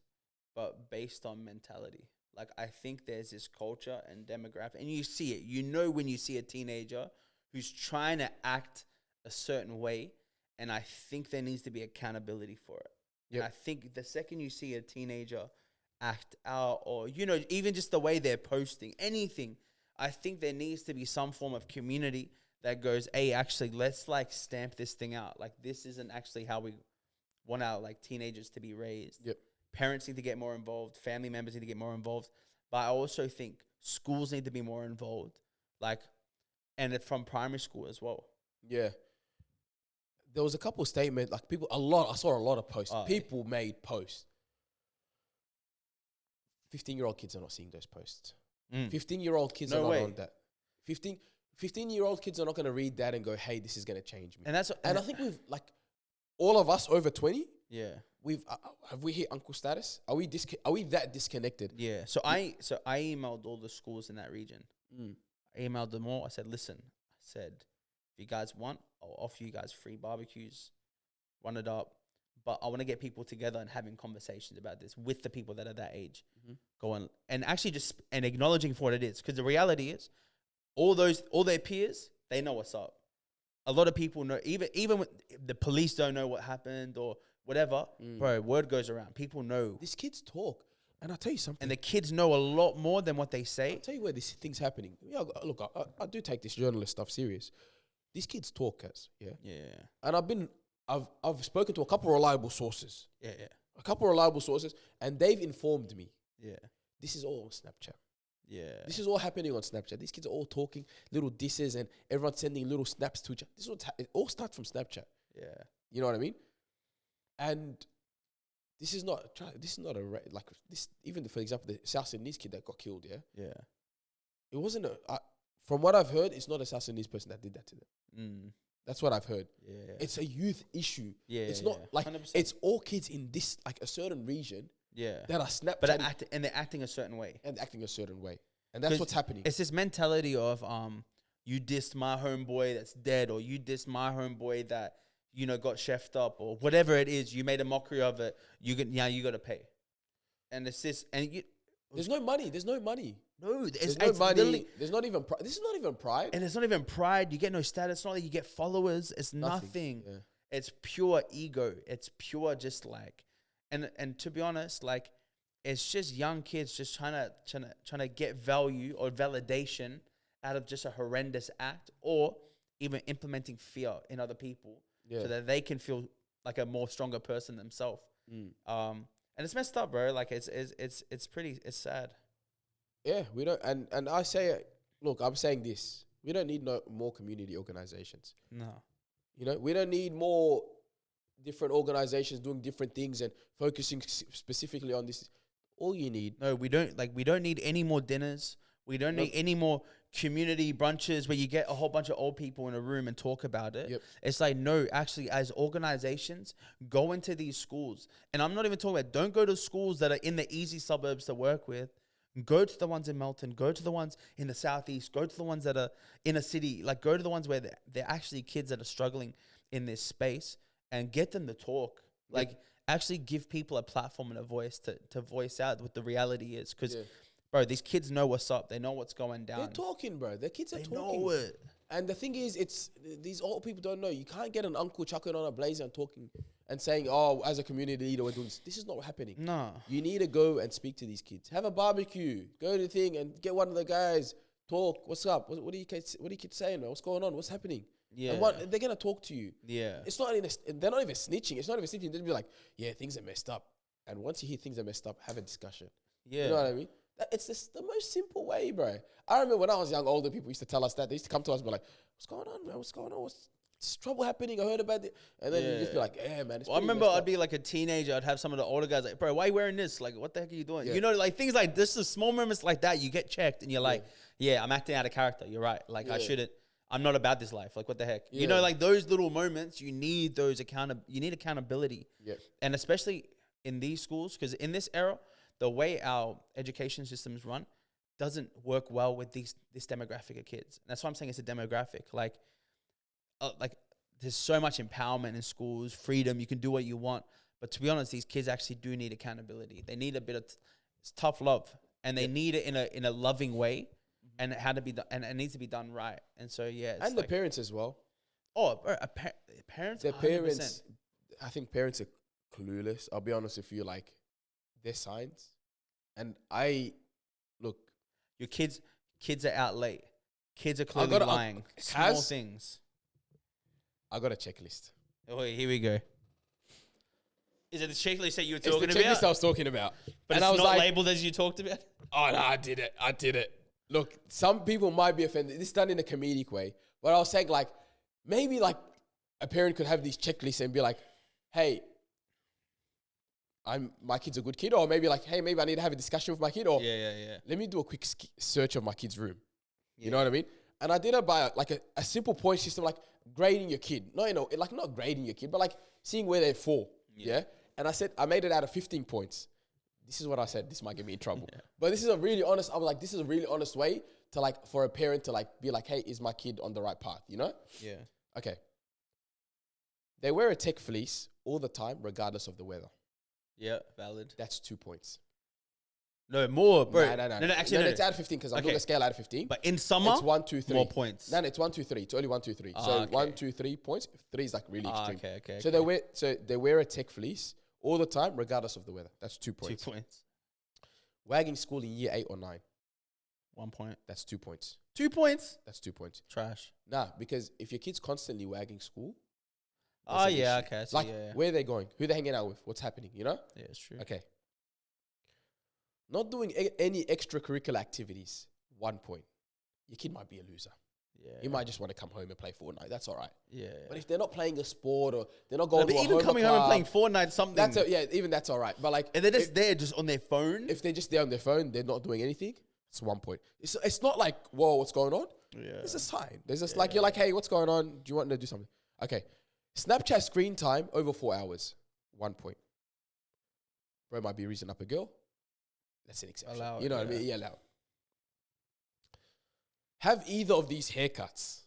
but based on mentality. Like, I think there's this culture and demographic, and you see it. You know when you see a teenager who's trying to act a certain way, and I think there needs to be accountability for it. Yep. And I think the second you see a teenager act out, or, you know, even just the way they're posting, anything, I think there needs to be some form of community that goes, hey, actually, let's, like, stamp this thing out. Like, this isn't actually how we want our, like, teenagers to be raised. Yep. Parents need to get more involved. Family members need to get more involved. But I also think schools need to be more involved. Like, and from primary school as well. Yeah. There was a couple of statements, like I saw a lot of posts. People made posts. 15-year-old kids are not seeing those posts. 15-year-old kids are not on that. 15-year-old kids are not going to read that and go, hey, this is going to change me. And I think we've, like, all of us over 20, yeah, we've have we hit uncle status? Are we that disconnected? Yeah. So I emailed all the schools in that region. I emailed them all. I said, listen, if you guys want, I'll offer you guys free barbecues, run it up. But I want to get people together and having conversations about this with the people that are that age. Going and actually and acknowledging for what it is. Because the reality is, all their peers, they know what's up. A lot of people know, even when the police don't know what happened or whatever, bro, word goes around. People know. These kids talk. And I'll tell you something. And the kids know a lot more than what they say. I'll tell you where this thing's happening. Yeah, look, I do take this journalist stuff serious. These kids talk, guys. Yeah. Yeah. And I've spoken to a couple of reliable sources. Yeah. A couple of reliable sources, and they've informed me. Yeah. This is all on Snapchat. Yeah. This is all happening on Snapchat. These kids are all talking little disses, and everyone's sending little snaps to each other. It all starts from Snapchat. Yeah. You know what I mean? And this is not even for example, the South Sudanese kid that got killed. Yeah. Yeah. It wasn't from what I've heard, it's not a South Sudanese person that did that to them. That's what I've heard. Yeah. It's a youth issue. Yeah. It's not like 100%. It's all kids in this, like, a certain region. Yeah. That are Snapchatting. But they're acting a certain way. And that's what's happening. It's this mentality of you dissed my homeboy that's dead, or you dissed my homeboy that, you know, got chefed up, or whatever it is. You made a mockery of it. You got to pay. And it's this, and there's no money. No, there's no money. There's not even. This is not even pride. And it's not even pride. You get no status. It's not like you get followers. It's nothing. Yeah. It's pure ego. It's pure just like, and to be honest, like, it's just young kids just trying to get value or validation out of just a horrendous act, or even implementing fear in other people, so that they can feel like a more stronger person themselves. And it's messed up, bro. Like, it's sad. Yeah, we don't, and I say, look, I'm saying this. We don't need more community organizations. No. You know, we don't need more different organizations doing different things and focusing specifically on this. All you need. No, we don't need any more dinners. We don't need any more community brunches where you get a whole bunch of old people in a room and talk about it. Yep. It's like, no, actually, as organizations, go into these schools. And I'm not even talking about, don't go to schools that are in the easy suburbs to work with. Go to the ones in Melton. Go to the ones in the southeast. Go to the ones that are in a city. Like, go to the ones where they're actually kids that are struggling in this space, and get them to talk. Like, actually give people a platform and a voice to voice out what the reality is. Because, bro, these kids know what's up. They know what's going down. They're talking, bro. The kids are talking. They know it. And the thing is, these old people don't know. You can't get an uncle chucking on a blazer and talking and saying, oh, as a community leader, we're doing this. This is not happening. No. You need to go and speak to these kids. Have a barbecue. Go to the thing and get one of the guys. Talk. What's up? What are you kids saying? What's going on? What's happening? Yeah. And they're going to talk to you. Yeah. It's not they're not even snitching. It's not even snitching. They'll be like, yeah, things are messed up. And once you hear things are messed up, have a discussion. Yeah. You know what I mean? It's the most simple way, bro. I remember when I was young, older people used to tell us that. They used to come to us and be like, what's going on, man? What's going on? What's trouble happening? I heard about it. And then you just be like, yeah, man. I remember I'd be like a teenager. I'd have some of the older guys like, bro, why are you wearing this? Like, what the heck are you doing? Yeah. You know, like things like this, the small moments like that, you get checked and you're like, yeah, I'm acting out of character. You're right. Like, I shouldn't. I'm not about this life. Like, what the heck? Yeah. You know, like those little moments, you need those you need accountability. Yeah. And especially in these schools, because in this era, the way our education systems run doesn't work well with this demographic of kids. And that's why I'm saying it's a demographic. Like there's so much empowerment in schools, freedom. You can do what you want. But to be honest, these kids actually do need accountability. They need a bit of tough love, and they need it in a loving way, and it had to be and it needs to be done right. And so it's and the parents as well. Oh, parents. The parents. I think parents are clueless. I'll be honest with you. Like, they're signs, and look. Your kids are out late. Kids are clearly lying. Small things. I got a checklist. Oh, here we go. Is it the checklist that you were talking about? It's the checklist I was talking about. But it's not labeled as you talked about? Oh, no, I did it. Look, some people might be offended. This is done in a comedic way. But I was saying, like, maybe, like, a parent could have these checklists and be like, hey, my kid's a good kid. Or maybe like, hey, maybe I need to have a discussion with my kid. Or let me do a quick search of my kid's room. You know what I mean? And I did it by like a simple point system, like grading your kid. No, like not grading your kid, but like seeing where they're for. Yeah. And I made it out of 15 points. This is what I said. This might get me in trouble. But this is a really honest, I was like, this is a really honest way to like, for a parent to like, be like, hey, is my kid on the right path? You know? Yeah. Okay. They wear a tech fleece all the time, regardless of the weather. Yeah, valid. That's 2 points. No, more, bro. No, actually, it's out of 15 because I'm doing a scale out of 15. But in summer, it's 1, 2, 3. More points. No, it's 1, 2, 3. It's only 1, 2, 3. So 1, 2, 3 points. 3 is like really extreme. Okay. So they wear a tech fleece all the time, regardless of the weather. That's 2 points. 2 points. Wagging school in year 8 or 9. 1 point. That's 2 points. 2 points? That's 2 points. Trash. Nah, because if your kid's constantly wagging school. Oh, yeah, okay. So like, where are they going? Who are they hanging out with? What's happening, you know? Yeah, it's true. Okay. Not doing any extracurricular activities, 1 point. Your kid might be a loser. Yeah. He might just want to come home and play Fortnite. That's all right. Yeah. But if they're not playing a sport or they're not going to a even coming home and playing Fortnite, something. Even that's all right. But like, and they're just there, just on their phone. If they're just there on their phone, they're not doing anything. It's 1 point. It's not like, whoa, what's going on? Yeah. There's a sign. There's just like, you're like, hey, what's going on? Do you want to do something? Okay. Snapchat screen time over 4 hours. 1 point. Bro might be reasoning up a girl. That's an exception. Allow you know what I mean? Yeah, allow. Have either of these haircuts.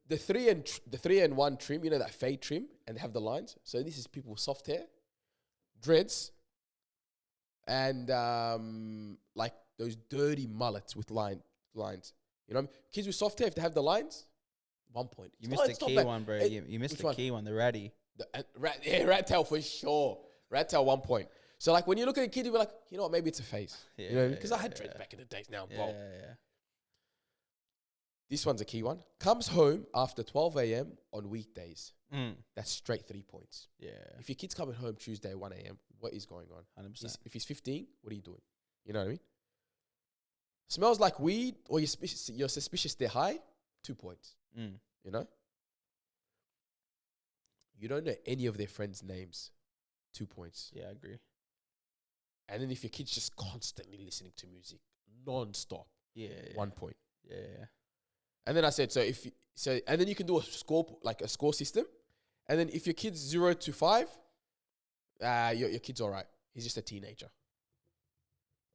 The 3 and 1 trim, you know, that fade trim, and they have the lines. So this is people with soft hair, dreads, and like those dirty mullets with lines. You know what I mean? Kids with soft hair, if they have the lines, 1 point. You missed the key one, bro. You missed the key one, the ratty. Rat tail for sure. Rat tail 1 point. So like when you look at a kid, you're like, you know what, maybe it's a phase. Yeah, you know, because I had dreads back in the days now. Yeah. This one's a key one. Comes home after 12 a.m. on weekdays. That's straight 3 points. Yeah. If your kid's coming home Tuesday 1 a.m., what is going on? 100%. If he's 15, what are you doing? You know what I mean? Smells like weed or you're suspicious they're high, 2 points. You know? You don't know any of their friends' names, 2 points. Yeah, I agree. And then if your kid's just constantly listening to music, non-stop, 1 point. Yeah. And then I said, and then you can do a score system. And then if your kid's 0 to 5, your kid's all right. He's just a teenager.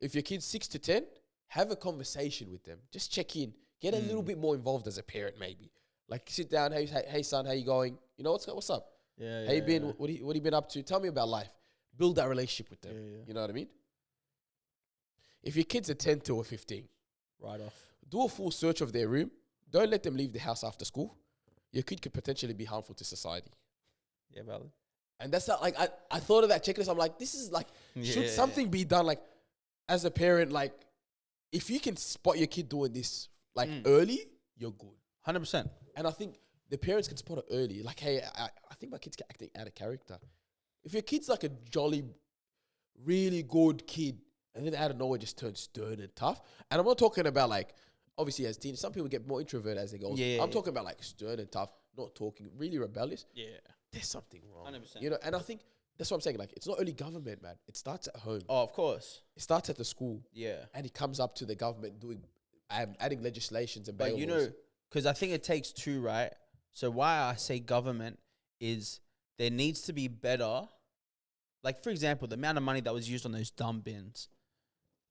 If your kid's 6 to 10, have a conversation with them. Just check in. Get a little bit more involved as a parent, maybe. Like sit down. Hey, son, how you going? You know what's up? Yeah. How you been? Yeah. What have you been up to? Tell me about life. Build that relationship with them. Yeah. You know what I mean? If your kid's a 10 to a 15, right off. Do a full search of their room. Don't let them leave the house after school. Your kid could potentially be harmful to society. Yeah, valid. And that's not like I thought of that checklist. I'm like, this is like, should something be done? Like, as a parent, like, if you can spot your kid doing this like early, you're good. 100%. And I think the parents can spot it early. Like, hey, I think my kid's acting out of character. If your kid's like a jolly, really good kid, and then out of nowhere just turns stern and tough. And I'm not talking about like, obviously as teens, some people get more introverted as they go. Yeah, I'm talking about like stern and tough, not talking, really rebellious. Yeah. There's something wrong. 100%. You know, and I think that's what I'm saying. Like, it's not only government, man. It starts at home. Oh, of course. It starts at the school. Yeah. And it comes up to the government doing, adding legislations and bail laws. But you know, because I think it takes two, right? So why I say government is there needs to be better Like, for example, the amount of money that was used on those dumb bins,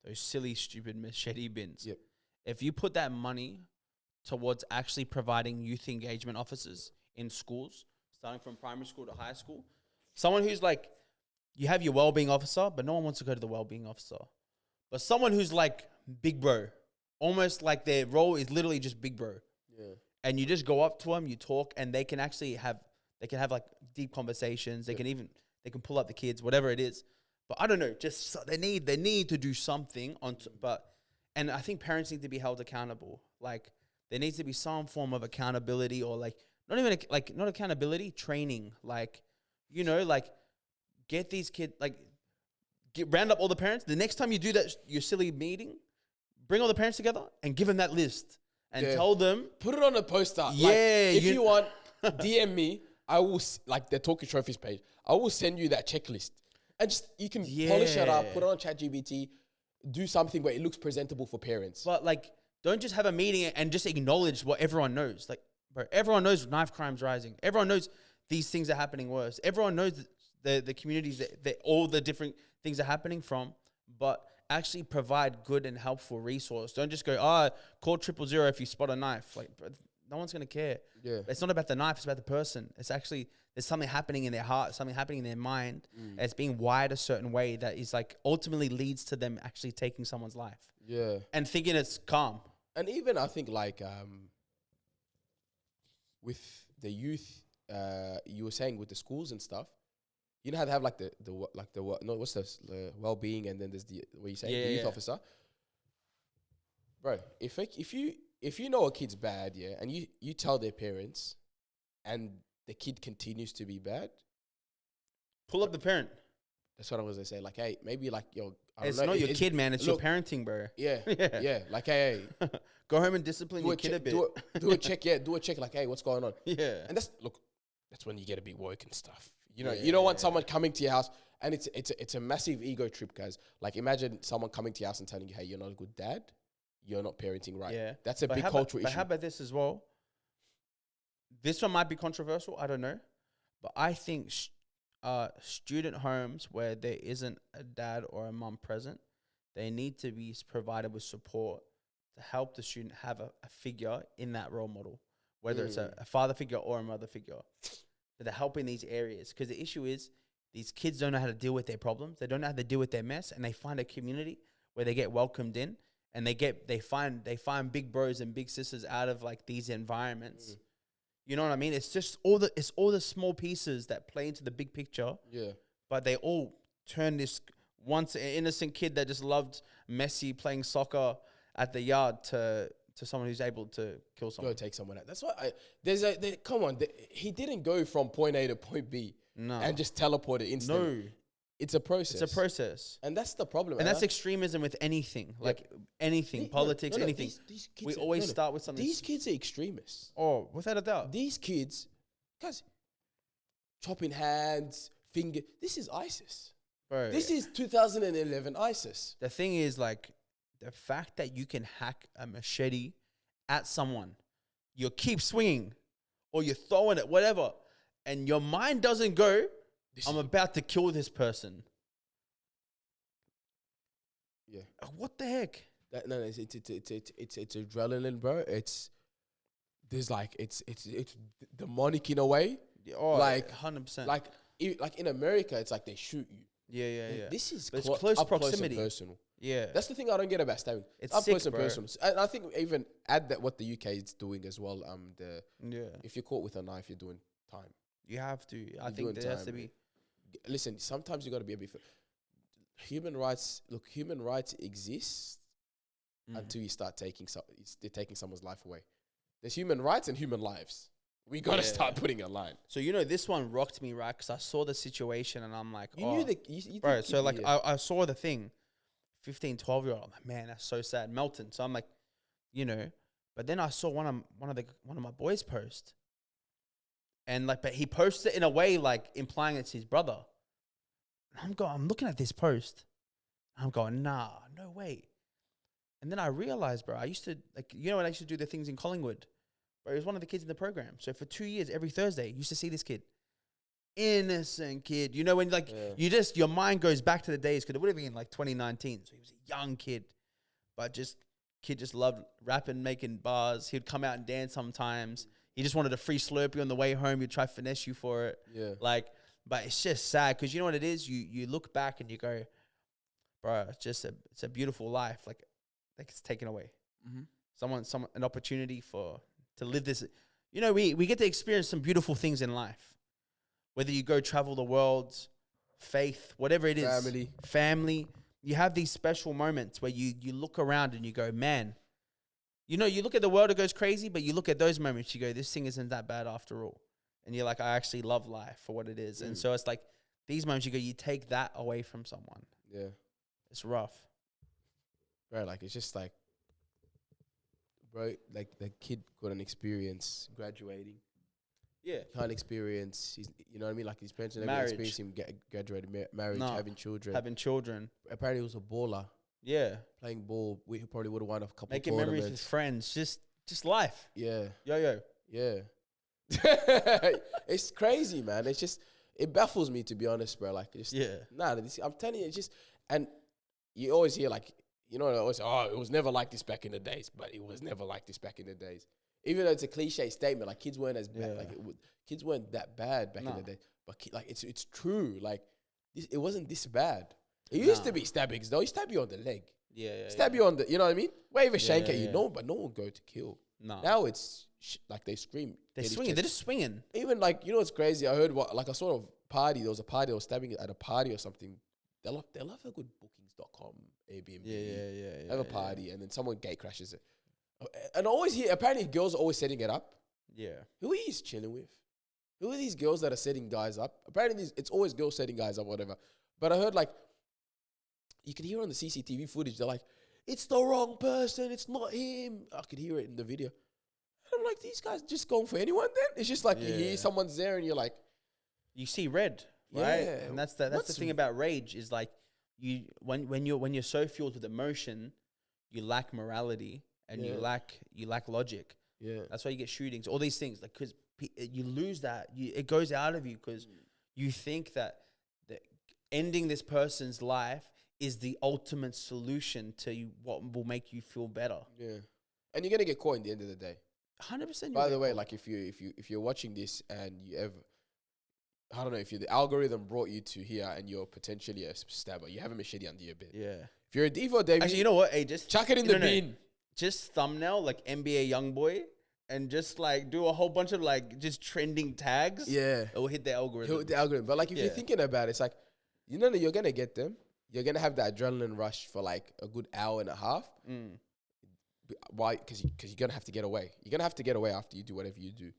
those silly, stupid machete bins. Yep. If you put that money towards actually providing youth engagement officers in schools, starting from primary school to high school, someone who's like, you have your well-being officer, but no one wants to go to the well-being officer. But someone who's like big bro, almost like their role is literally just big bro. Yeah. And you just go up to them, you talk, and they can actually have like deep conversations. They can pull up the kids, whatever it is. But I don't know, just they need to do something and I think parents need to be held accountable. Like, there needs to be some form of accountability, or like not accountability, training. Like, like get these kids, like round up all the parents. The next time you do that, your silly meeting, bring all the parents together and give them that list and tell them. Put it on a poster. Yeah. Like, if you want, DM me. I will, like the Talking Trophies page, I will send you that checklist. And just, you can polish it up, put it on ChatGPT, do something where it looks presentable for parents. But like, don't just have a meeting and just acknowledge what everyone knows. Like, bro, everyone knows knife crime's rising. Everyone knows these things are happening worse. Everyone knows the communities that all the different things are happening from, but actually provide good and helpful resource. Don't just go, call 000 if you spot a knife. Like, bro, no one's going to care. Yeah. It's not about the knife. It's about the person. It's actually, there's something happening in their heart, something happening in their mind. And it's being wired a certain way that is like ultimately leads to them actually taking someone's life. Yeah. And thinking it's calm. And even I think like with the youth, you were saying with the schools and stuff, you know how they have like what's this, the well-being, and then there's the what you say, the youth officer. Bro, if you know a kid's bad, and you tell their parents, and the kid continues to be bad, pull up the parent. That's what I was gonna say. Like, hey, maybe like it's not your kid, man. It's your parenting, bro. Yeah, yeah. Like, hey, go home and discipline your kid a bit. Do a check. Yeah, do a check. Like, hey, what's going on? Yeah. And that's when you get to be woke and stuff. You don't want someone coming to your house, and it's a massive ego trip, guys. Like, imagine someone coming to your house and telling you, hey, you're not a good dad. You're not parenting right. Yeah. That's a big cultural issue. But how about this as well? This one might be controversial. I don't know. But I think student homes where there isn't a dad or a mum present, they need to be provided with support to help the student have a figure in that role model, whether it's a father figure or a mother figure. So they're helping these areas. Because the issue is these kids don't know how to deal with their problems. They don't know how to deal with their mess. And they find a community where they get welcomed in. And they find big bros and big sisters out of like these environments. You know what I mean? It's just all the small pieces that play into the big picture. Yeah. But they all turn this once innocent kid that just loved Messi playing soccer at the yard to someone who's able to kill someone. Go take someone out. That's why he didn't go from point A to point B and just teleport it instantly. No. It's a process. It's a process. And that's the problem. And that's extremism with anything. Like anything, politics, anything. These kids we always start with something. These kids are extremists. Oh, without a doubt. These kids, guys, chopping hands, finger. This is ISIS. Bro. This is 2011 ISIS. The thing is, like, the fact that you can hack a machete at someone, you keep swinging or you're throwing it, whatever, and your mind doesn't go, I'm about to kill this person. Yeah. What the heck? It's adrenaline, bro. It's demonic in a way. Oh, like 100%. Like in America, it's like they shoot you. Yeah. This is close proximity. Close and personal. Yeah. That's the thing I don't get about stabbing. It's up sick, close and bro. personal. And I think even add that what the UK is doing as well. If you're caught with a knife, you're doing time. You have to. I think there has to be. Listen, sometimes you got to be a bit. Human rights exist until you start taking someone's life away. There's human rights and human lives. We got to start putting a line. So, this one rocked me, right? Because I saw the situation and I'm like, bro. So, like, I saw the thing, 15, 12-year-old. I'm like, man, that's so sad. Melton. So I'm like, but then I saw one of my boys post. And like, but he posted it in a way like implying it's his brother. And I'm looking at this post. I'm going, nah, no way. And then I realized, bro, I used to when I used to do the things in Collingwood, bro, he was one of the kids in the program. So for 2 years, every Thursday, you used to see this kid innocent kid. You know, when like your mind goes back to the days, because it would have been like 2019. So he was a young kid, but kid just loved rapping, making bars. He'd come out and dance sometimes. He just wanted a free Slurpee on the way home. He'd try to finesse you for it. Yeah. Like, but it's just sad because you know what it is? You look back and you go, bro, it's a beautiful life. Like it's taken away. Mm-hmm. An opportunity to live this. You know, we get to experience some beautiful things in life. Whether you go travel the world, faith, whatever it is. Family. You have these special moments where you look around and you go, man, you know, you look at the world, it goes crazy, but you look at those moments, you go, this thing isn't that bad after all. And you're like, I actually love life for what it is. And so it's like these moments you take that away from someone. Yeah. It's rough. Bro, like, it's just like, bro, like the kid couldn't experience graduating. Yeah. Can't experience, you know what I mean? Like his parents never experienced him graduating, marriage, having children. Apparently he was a baller. Yeah. Playing ball. We probably would have won a couple Making memories with friends. Just life. Yeah. Yo. Yeah. It's crazy, man. It's just, it baffles me, to be honest, bro. Like, I'm telling you, it's just, and you always hear like, you know, always say, oh, it was never like this back in the days, but it was never like this back in the days. Even though it's a cliche statement, like kids weren't as bad, like kids weren't that bad back in the day, but like it's true. Like it wasn't this bad. It used to be stabbings though. He stab you on the leg. Stab you on the, you know what I mean? Wave a shank at you. No, but no one go to kill. No. Now it's like they scream. They're swinging. They're just swinging. Even like, you know what's crazy? I heard I saw a party. There was a party. They were stabbing at a party or something. They love a good bookings.com, Airbnb. Yeah. Have a party and then someone gate crashes it. And I always hear, apparently girls are always setting it up. Yeah. Who are you chilling with? Who are these girls that are setting guys up? Apparently it's always girls setting guys up, whatever. But I heard like, you can hear on the CCTV footage, they're like, it's the wrong person, it's not him. I could hear it in the video. And I'm like, these guys just going for anyone then? It's just like you hear someone's there and you're like. You see red, right? Yeah. And that's the thing about rage is like, when you're so fueled with emotion, you lack morality. And you lack logic. Yeah, that's why you get shootings. All these things, like because you lose that. It goes out of you because you think that ending this person's life is the ultimate solution to what will make you feel better. Yeah, and you're gonna get caught in the end of the day. 100%. By the way, like if you're watching this and you ever, I don't know, if the algorithm brought you to here and you're potentially a stabber, you have a machete under your bed. Yeah. If you're a Devo, David, actually, you know what? Hey, just chuck it in the bin. Just thumbnail like NBA Youngboy and just like do a whole bunch of like just trending tags. Yeah. It will hit the algorithm. But like if you're thinking about it, it's like, you know, you're going to get them. You're going to have that adrenaline rush for like a good hour and a half. Why? Because you're going to have to get away. You're going to have to get away after you do whatever you do.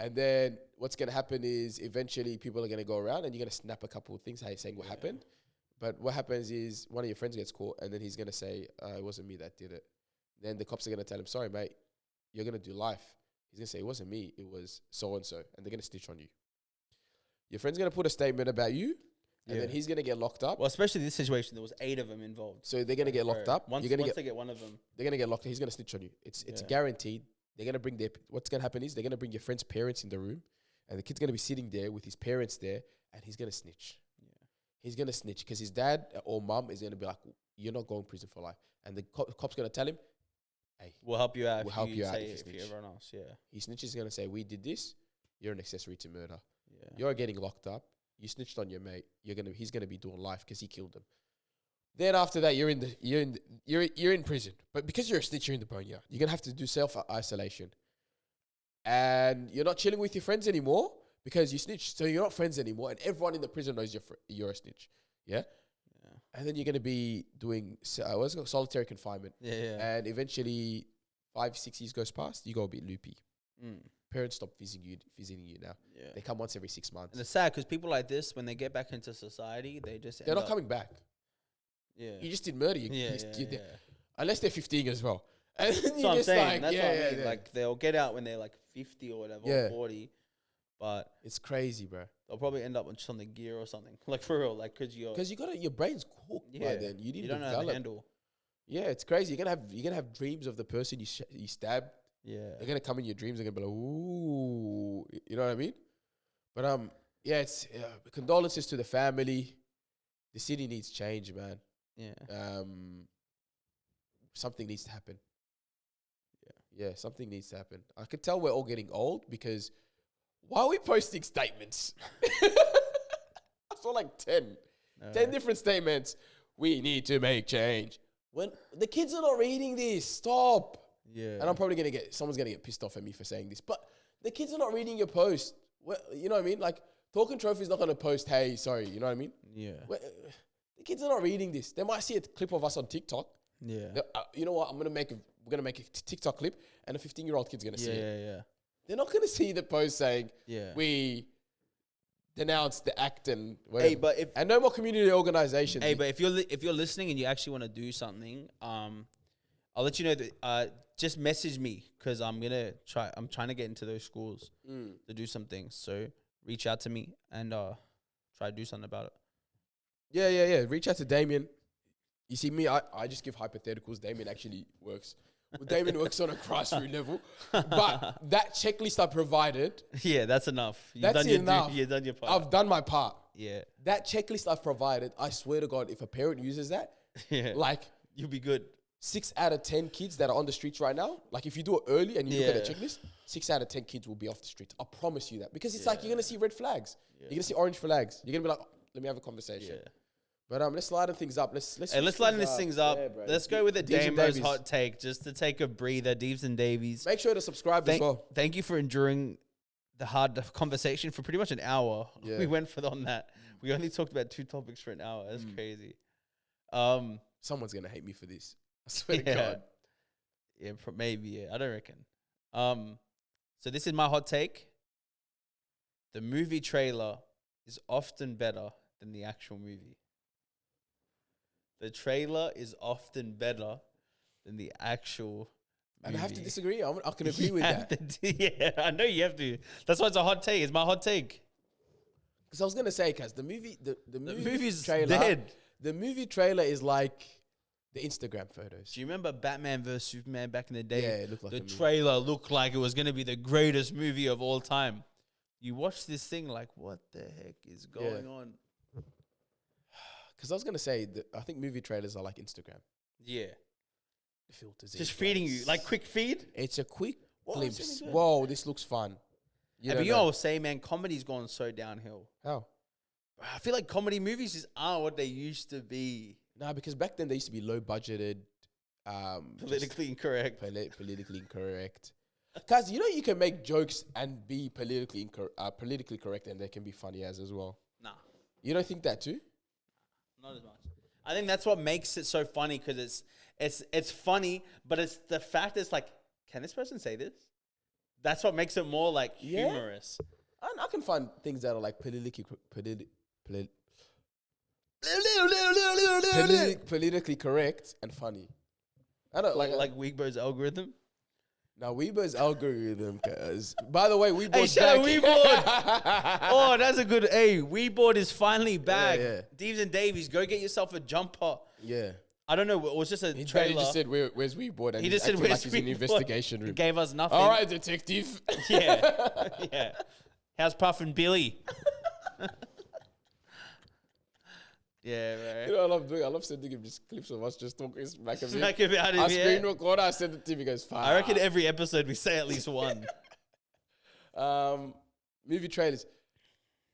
And then what's going to happen is eventually people are going to go around and you're going to snap a couple of things saying what happened. But what happens is one of your friends gets caught and then he's going to say, it wasn't me that did it. Then the cops are going to tell him, sorry, mate, you're going to do life. He's going to say, it wasn't me, it was so-and-so. And they're going to stitch on you. Your friend's going to put a statement about you, and then he's going to get locked up. Well, especially in this situation, there was 8 of them involved. So they're going to get locked up. Once they get one of them. They're going to get locked up. He's going to snitch on you. It's guaranteed. They're going to bring what's going to happen is they're going to bring your friend's parents in the room, and the kid's going to be sitting there with his parents there, and he's going to snitch. Yeah. He's going to snitch because his dad or mum is going to be like, you're not going to prison for life. And the cop's going to tell him, hey, we'll help you out. We'll help you out if you snitch. Everyone else, yeah. He snitches going to say, we did this. You're an accessory to murder. Yeah. You're getting locked up. You snitched on your mate. He's gonna be doing life because he killed him. Then after that, you're in prison. But because you're a snitch, you're in the boneyard. You're gonna have to do self-isolation, and you're not chilling with your friends anymore because you snitched. So you're not friends anymore, and everyone in the prison knows you're a snitch. Yeah. And then you're going to be doing what's it called? Solitary confinement. Yeah. And eventually 5-6 years goes past, you go a bit loopy. Parents stop visiting you now. Yeah. They come once every 6 months. And it's sad because people like this, when they get back into society, they're not coming back. Yeah. You just did murder. Unless they're 15 as well. And that's what I'm saying. That's what I mean. Like they'll get out when they're like 50 or whatever, or 40. But it's crazy, bro. They'll probably end up on just on the gear or something. Like for real, like because your brain's cooked by then. You don't know how to handle. Yeah, it's crazy. You're gonna have dreams of the person you stabbed. Yeah, they're gonna come in your dreams. They're gonna be like, ooh, you know what I mean? But yeah, it's condolences to the family. The city needs change, man. Yeah. Something needs to happen. Yeah, something needs to happen. I can tell we're all getting old because why are we posting statements? I saw like 10 different statements. We need to make change. When the kids are not reading this, stop. Yeah. And I'm probably someone's gonna get pissed off at me for saying this, but the kids are not reading your post. Well, you know what I mean? Like, Talking Trophy's not gonna post, hey, sorry, you know what I mean? Yeah. The kids are not reading this. They might see a clip of us on TikTok. Yeah. You know what? We're gonna make a TikTok clip, and a 15-year-old kid's gonna see it. Yeah. They're not gonna see the post saying, we denounce the act and whatever. Hey, and no more community organizations. Hey, but if you're listening and you actually want to do something, I'll let you know that just message me because I'm trying to get into those schools to do some things. So reach out to me and try to do something about it. Yeah. Reach out to Damien. You see me, I just give hypotheticals. Damien actually works. Well, Damien works on a grassroots level. But that checklist I provided. Yeah, that's enough. You've done your part. I've done my part. Yeah. That checklist I've provided, I swear to God, if a parent uses that, like, you'll be good. 6 out of 10 kids that are on the streets right now, like if you do it early and you look at the checklist, 6 out of 10 kids will be off the streets. I promise you that. Because it's like you're going to see red flags. Yeah. You're going to see orange flags. You're going to be like, let me have a conversation. Yeah. But let's lighten things up. Let's lighten things up. Yeah, let's go with the Damo's hot take, just to take a breather. Deeves and Davies. Make sure to subscribe as well. Thank you for enduring the hard conversation for pretty much an hour. Yeah. We went on that. We only talked about 2 topics for an hour. That's crazy. Someone's gonna hate me for this. I swear to God. Yeah, maybe. Yeah, I don't reckon. So this is my hot take. The movie trailer is often better than the actual movie. The trailer is often better than the actual movie. And I have to disagree. I can agree with that. Yeah, I know you have to. That's why it's a hot take. It's my hot take. Because I was gonna say, Kaz, the movie's trailer, dead. The movie trailer is like the Instagram photos. Do you remember Batman vs Superman back in the day? Yeah, it looked like the trailer looked like it was gonna be the greatest movie of all time. You watch this thing like, what the heck is going on? Because I was gonna say that I think movie trailers are like Instagram. Yeah, the filters just feeding you like quick feed. It's a quick glimpse. Whoa, this looks fun. But you always say, man, comedy's gone so downhill. How? I feel like comedy movies just aren't what they used to be. Nah, because back then they used to be low budgeted, politically incorrect. Politically incorrect. Because you can make jokes and be politically correct, and they can be funny as well. Nah, you don't think that too? Not as much. I think that's what makes it so funny because it's funny, but it's the fact it's like, can this person say this? That's what makes it more like humorous. I can find things that are like politically correct and funny. I don't like Weibo's algorithm. Now Weibo's algorithm, cause by the way, Weibo's back. Weibo. Oh, that's a good. Hey, Weibo is finally back. Yeah. Deeves and Davies, go get yourself a jumper. Yeah. I don't know. It was just a trailer. He just said, "Where's Weibo?" And he just said, "Where's like he's in the investigation room." He gave us nothing. All right, detective. Yeah. How's Puff and Billy? Yeah, right. You know what I love doing? I love sending him just clips of us just talking smack of him. Smack about him, I screen record, I send it to him, he goes, fine. I reckon every episode we say at least one. Movie trailers.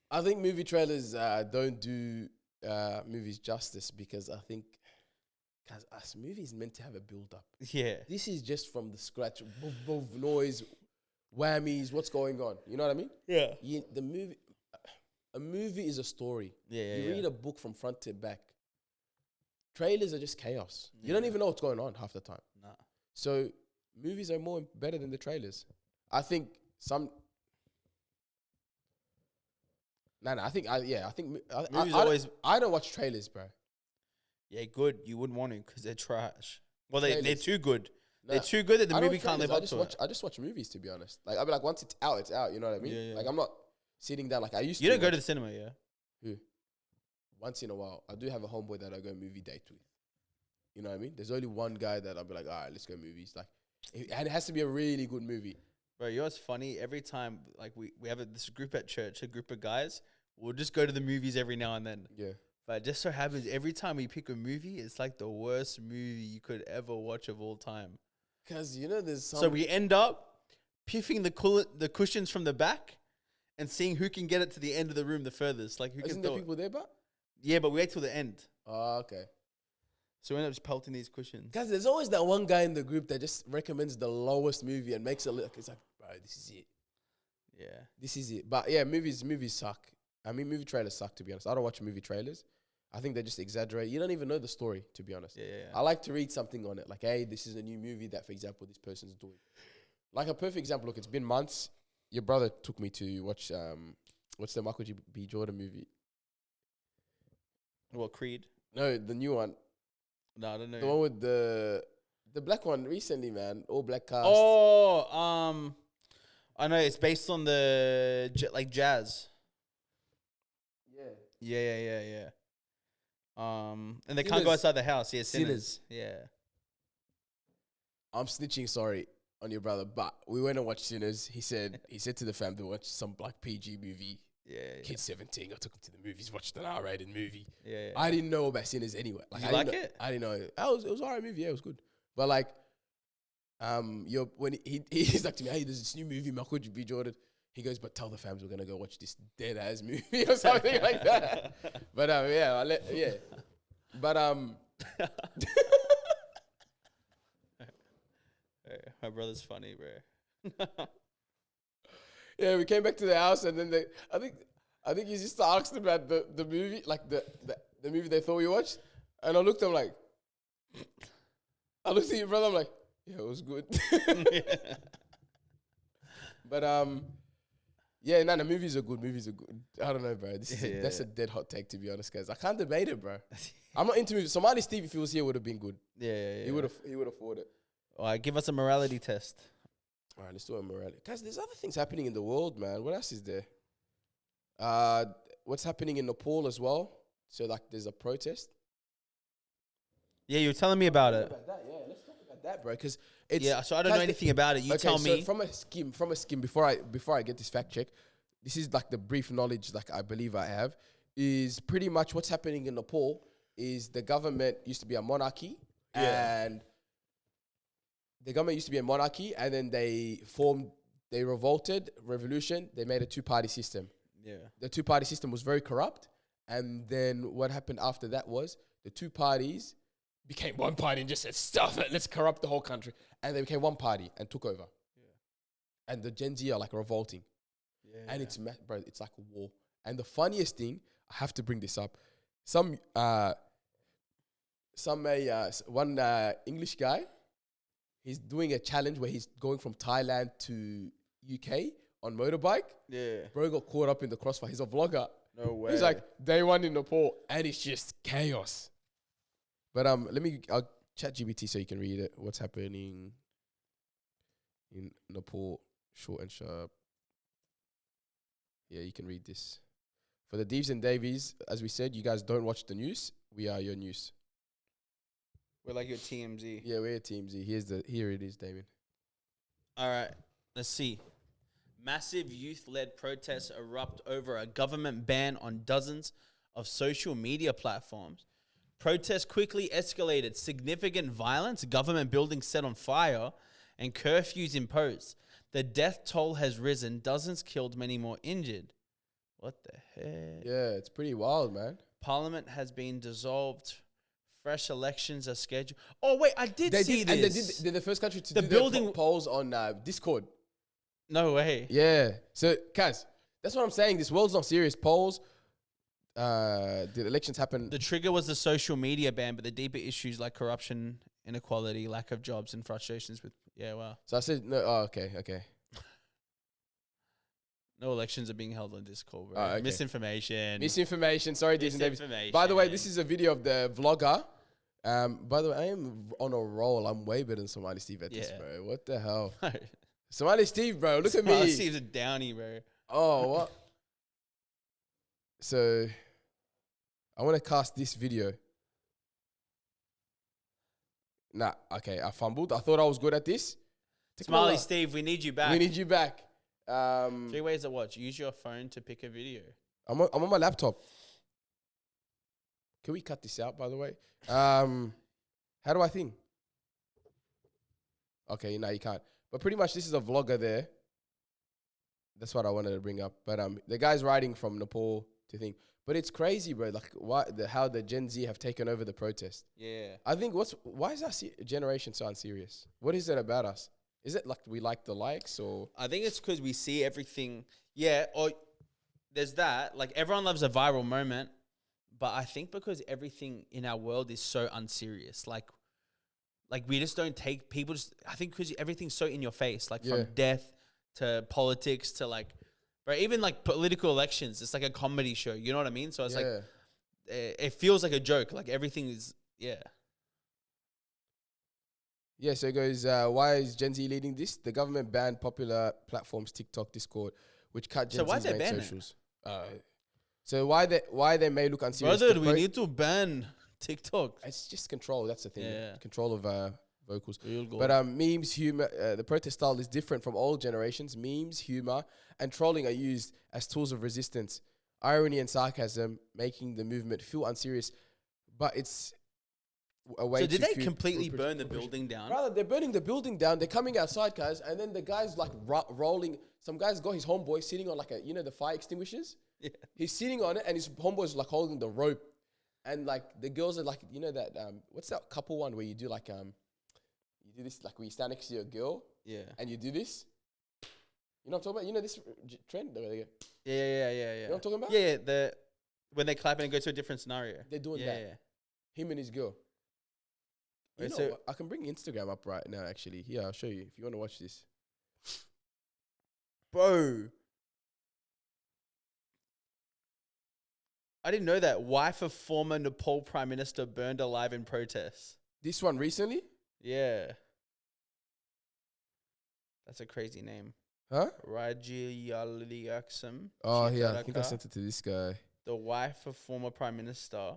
I think movie trailers don't do movies justice because I think as movies meant to have a build-up. Yeah. This is just from the scratch, boof, noise, whammies, what's going on? You know what I mean? Yeah. A movie is a story. Yeah, you read a book from front to back. Trailers are just chaos. You don't even know what's going on half the time. Nah. So movies are better than the trailers. I think some. I think I don't watch trailers, bro. Yeah, good. You wouldn't want to because they're trash. Well, they're too good. They're too good that the movie can't live up to it. I just watch movies, to be honest. Like, I'll be like, once it's out, it's out. You know what I mean? Yeah. Like, I'm not sitting down like I used to. You don't go to the cinema, yeah? Who? Once in a while. I do have a homeboy that I go movie date with. You know what I mean? There's only one guy that I'll be like, all right, let's go movies. Like, and it has to be a really good movie. Bro, you know what's funny? Every time, like, we have this group at church, a group of guys, we'll just go to the movies every now and then. Yeah. But it just so happens every time we pick a movie, it's like the worst movie you could ever watch of all time. Because, you know, there's some... So we end up piffing the cushions from the back and seeing who can get it to the end of the room the furthest. Like, who Isn't can there throw people there, but? Yeah, but we wait till the end. Oh, okay. So we end up just pelting these cushions. Guys, there's always that one guy in the group that just recommends the lowest movie and makes it look... It's like, bro, this is it. Yeah. This is it. But, yeah, movies suck. I mean, movie trailers suck, to be honest. I don't watch movie trailers. I think they just exaggerate. You don't even know the story, to be honest. Yeah. I like to read something on it. Like, hey, this is a new movie that, for example, this person's doing. Like a perfect example, look, it's been months. Your brother took me to watch, what's the Michael B. Jordan movie? What, Creed? No, the new one. No, I don't know. The one with the black one recently, man. All black cast. Oh, I know. It's based on the, jazz. Yeah. And they can't go outside the house. Yeah, Sinners. Yeah. I'm snitching, sorry, on your brother, but we went and watched Sinners. He said to the fam to watch some black PG movie. Yeah. Kid's 17. I took him to the movies, watched an R-rated movie. Yeah. I didn't know about Sinners anyway. Did you like it? I didn't know. It was an alright movie. Yeah, it was good. But like, when he's like to me, hey, there's this new movie, Michael B. Jordan. He goes, but tell the fams we're gonna go watch this dead ass movie or something like that. But But my brother's funny, bro. Yeah, we came back to the house and then I think he just asked about the movie, like the movie they thought we watched, and I looked at him like, I looked at your brother, I'm like, yeah, it was good. But yeah, the movies are good. I don't know, bro. That's a dead hot take, to be honest, guys. I can't debate it, bro. I'm not into movies. Somali Steve, if he was here, would have been good. Yeah. He would have fought it. All right, give us a morality test. All right, let's do a morality. Guys, there's other things happening in the world, man. What else is there? What's happening in Nepal as well? So, like, there's a protest. Yeah, you were telling me about it. Yeah, let's talk about that, bro. Because it's so I don't know anything about it. You tell me. From a skim. Before I get this fact check, this is like the brief knowledge, like I believe I have, is pretty much what's happening in Nepal. Is the government used to be a monarchy, and the government used to be a monarchy, and then they revolted, revolution. They made a two-party system. Yeah, the two-party system was very corrupt, and then what happened after that was the two parties became one party and just said, stuff it, let's corrupt the whole country. And they became one party and took over. Yeah. And the Gen Z are like revolting. Yeah. And it's, bro, it's like a war. And the funniest thing, I have to bring this up. One English guy, he's doing a challenge where he's going from Thailand to UK on motorbike. Yeah. Bro got caught up in the crossfire. He's a vlogger. No way. He's like, day one in Nepal. And it's just chaos. But I'll chat GBT so you can read it. What's happening in Nepal, short and sharp. Yeah, you can read this. For the Deves and Davies, as we said, you guys don't watch the news. We are your news. We're like your TMZ. Yeah, we're TMZ. Here it is, Damien. All right, let's see. Massive youth-led protests erupt over a government ban on dozens of social media platforms. Protests quickly escalated. Significant violence, government buildings set on fire, and curfews imposed. The death toll has risen. Dozens killed, many more injured. What the heck? Yeah, it's pretty wild, man. Parliament has been dissolved. Fresh elections are scheduled. Oh, wait, I did see this. And they're the first country to do the polls on Discord. No way. Yeah. So, Kaz, that's what I'm saying. This world's not serious. Polls. The elections happen. The trigger was the social media ban, but the deeper issues like corruption, inequality, lack of jobs, and frustrations with... Yeah, wow. So I said, no, okay. No elections are being held on Discord, bro. Okay. Misinformation. Sorry, Jason Davis. By the way, this is a video of the vlogger. By the way, I am on a roll. I'm way better than Somali Steve at this, bro. What the hell? Somali Steve, bro. Look at me. Somali Steve's a downy, bro. Oh, what? So... I want to cast this video. Nah, okay, I fumbled. I thought I was good at this. Somali Steve, we need you back. 3 ways 3 ways to watch. Use your phone to pick a video. I'm on my laptop. Can we cut this out, by the way? How do I think? Okay, no, you can't. But pretty much, this is a vlogger there. That's what I wanted to bring up. But the guy's riding from Nepal to think. But it's crazy, bro. Like how the Gen Z have taken over the protest. Yeah. I think why is our generation so unserious? What is it about us? Is it like we like the likes or? I think it's because we see everything. Yeah, or there's that. Like everyone loves a viral moment, but I think because everything in our world is so unserious, like we just don't take people. I think because everything's so in your face, like from death to politics to like. Right, even like political elections, it's like a comedy show. You know what I mean? So it's like, it feels like a joke. Like everything is, Yeah, so it goes, why is Gen Z leading this? The government banned popular platforms TikTok, Discord, which cut Gen Z's main socials. So why they may look unserious. Brother, we need to ban TikTok. It's just control. That's the thing. Yeah. Control of vocals. But memes, humor, the protest style is different from old generations. Memes, humor, and trolling are used as tools of resistance. Irony and sarcasm making the movement feel unserious, but it's a way. So did they completely burn the building down? Brother, they're burning the building down. They're coming outside, guys, and then the guy's like rolling. Some guy's got his homeboy sitting on like the fire extinguishers. Yeah. He's sitting on it, and his homeboy's like holding the rope, and like the girls are like that what's that couple one where you do like you do this like where you stand next to your girl, and you do this. You know what I'm talking about? This trend? Yeah. You know what I'm talking about? Yeah, when they clap and go to a different scenario. They're doing that. Yeah. Him and his girl. Wait, so I can bring Instagram up right now, actually. Here, I'll show you if you want to watch this. Bro. I didn't know that. Wife of former Nepal Prime Minister burned alive in protests. This one recently? Yeah. That's a crazy name. Huh? Rajayaliaksam. Oh, yeah. I think I sent it to this guy. The wife of former Prime Minister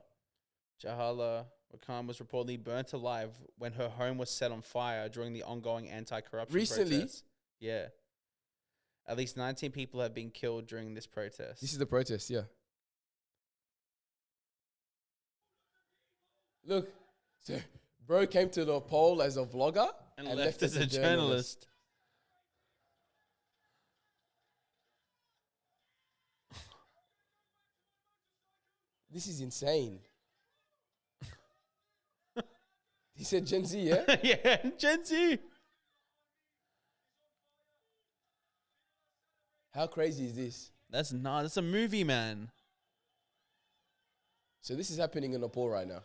Jahala Wakam was reportedly burnt alive when her home was set on fire during the ongoing anti-corruption protests. Yeah. At least 19 people have been killed during this protest. This is the protest, yeah. Look, so bro came to the poll as a vlogger and left as a journalist. This is insane. He said Gen Z, yeah? Yeah, Gen Z. How crazy is this? That's a movie, man. So this is happening in Nepal right now.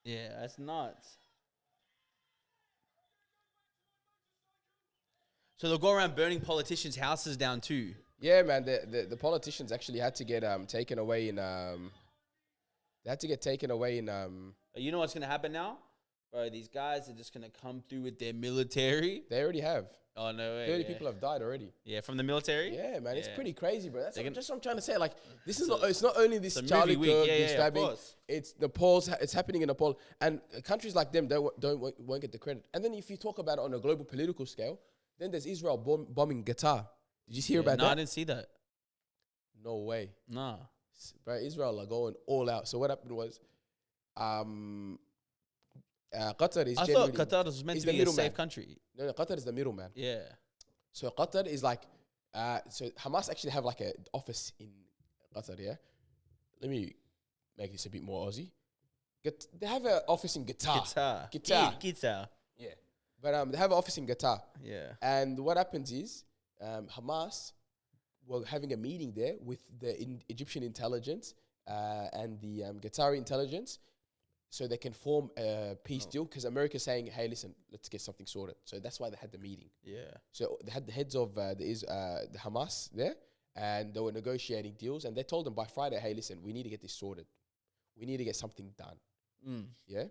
Yeah, that's nuts. So they'll go around burning politicians' houses down too. Yeah, man. The politicians actually had to get taken away in They had to get taken away in You know what's gonna happen now, bro? These guys are just gonna come through with their military. They already have. Oh no way! 30 people have died already. Yeah, from the military. Yeah, man, it's pretty crazy, bro. That's just what I'm trying to say. Like, this is it's not only this Charlie Kirk stabbing. It's Nepal's. It's happening in Nepal, and countries like them won't get the credit. And then if you talk about it on a global political scale, then there's Israel bombing Qatar. Did you hear about that? No, I didn't see that. No way. Nah. Bro, Israel are going all out. So what happened was, Qatar is. I thought Qatar was meant to be a safe country. No, Qatar is the middleman. Yeah. So Qatar is like, so Hamas actually have like an office in Qatar. Yeah. Let me make this a bit more Aussie. They have an office in Qatar. Qatar. Yeah. But they have an office in Qatar. Yeah. And what happens is, Hamas were having a meeting there with the Egyptian intelligence and the Qatari intelligence, so they can form a peace deal. Because America's saying, "Hey, listen, let's get something sorted." So that's why they had the meeting. Yeah. So they had the heads of the Hamas there, and they were negotiating deals. And they told them by Friday, "Hey, listen, we need to get this sorted. We need to get something done." Yeah.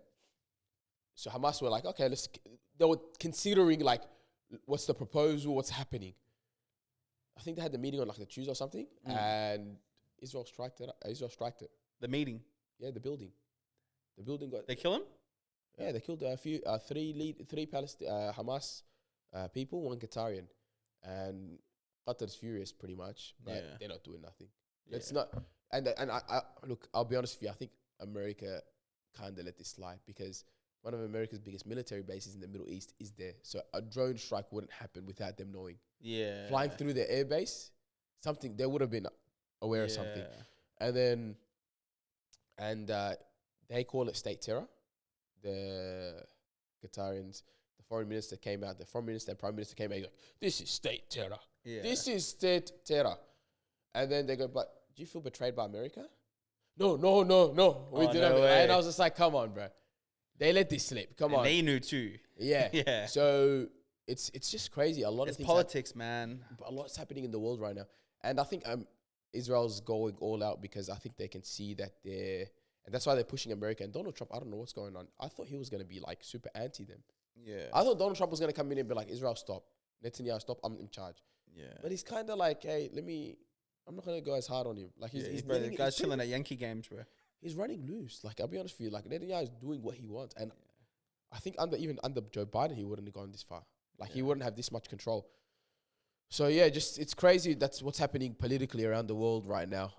So Hamas were like, "Okay, let's." They were considering like, what's the proposal? What's happening? I think they had the meeting on like the Tuesday or something, and Israel striked it. The meeting. Yeah, the building. The building got. They kill him? Yeah, they killed a few, three Hamas people, one Qatarian, and Qatar's furious pretty much, but they're not doing nothing. Yeah. It's not, and I look. I'll be honest with you. I think America kind of let this slide because one of America's biggest military bases in the Middle East is there. So a drone strike wouldn't happen without them knowing. Yeah. Flying through their airbase, something they would have been aware of something, and then they call it state terror. The Qatarians, the foreign minister came out. The foreign minister and prime minister came out. He's like, "This is state terror. Yeah. This is state terror." And then they go, "But do you feel betrayed by America?" No. We didn't. And I was just like, "Come on, bro. They let this slip. Come on." They knew too. Yeah. Yeah. So it's just crazy. A lot of things. Politics, man. A lot's happening in the world right now, and I think Israel's going all out because I think they can see that and that's why they're pushing America. And Donald Trump, I don't know what's going on. I thought he was going to be like super anti them. Yeah. I thought Donald Trump was going to come in and be like, Israel, stop. Netanyahu, stop. I'm in charge. Yeah. But he's kind of like, hey, I'm not going to go as hard on him. Like he's the guy's chilling at Yankee games, bro. He's running loose. Like, I'll be honest with you. Like, Netanyahu is doing what he wants. And I think even under Joe Biden, he wouldn't have gone this far. Like, he wouldn't have this much control. So, yeah, just it's crazy. That's what's happening politically around the world right now.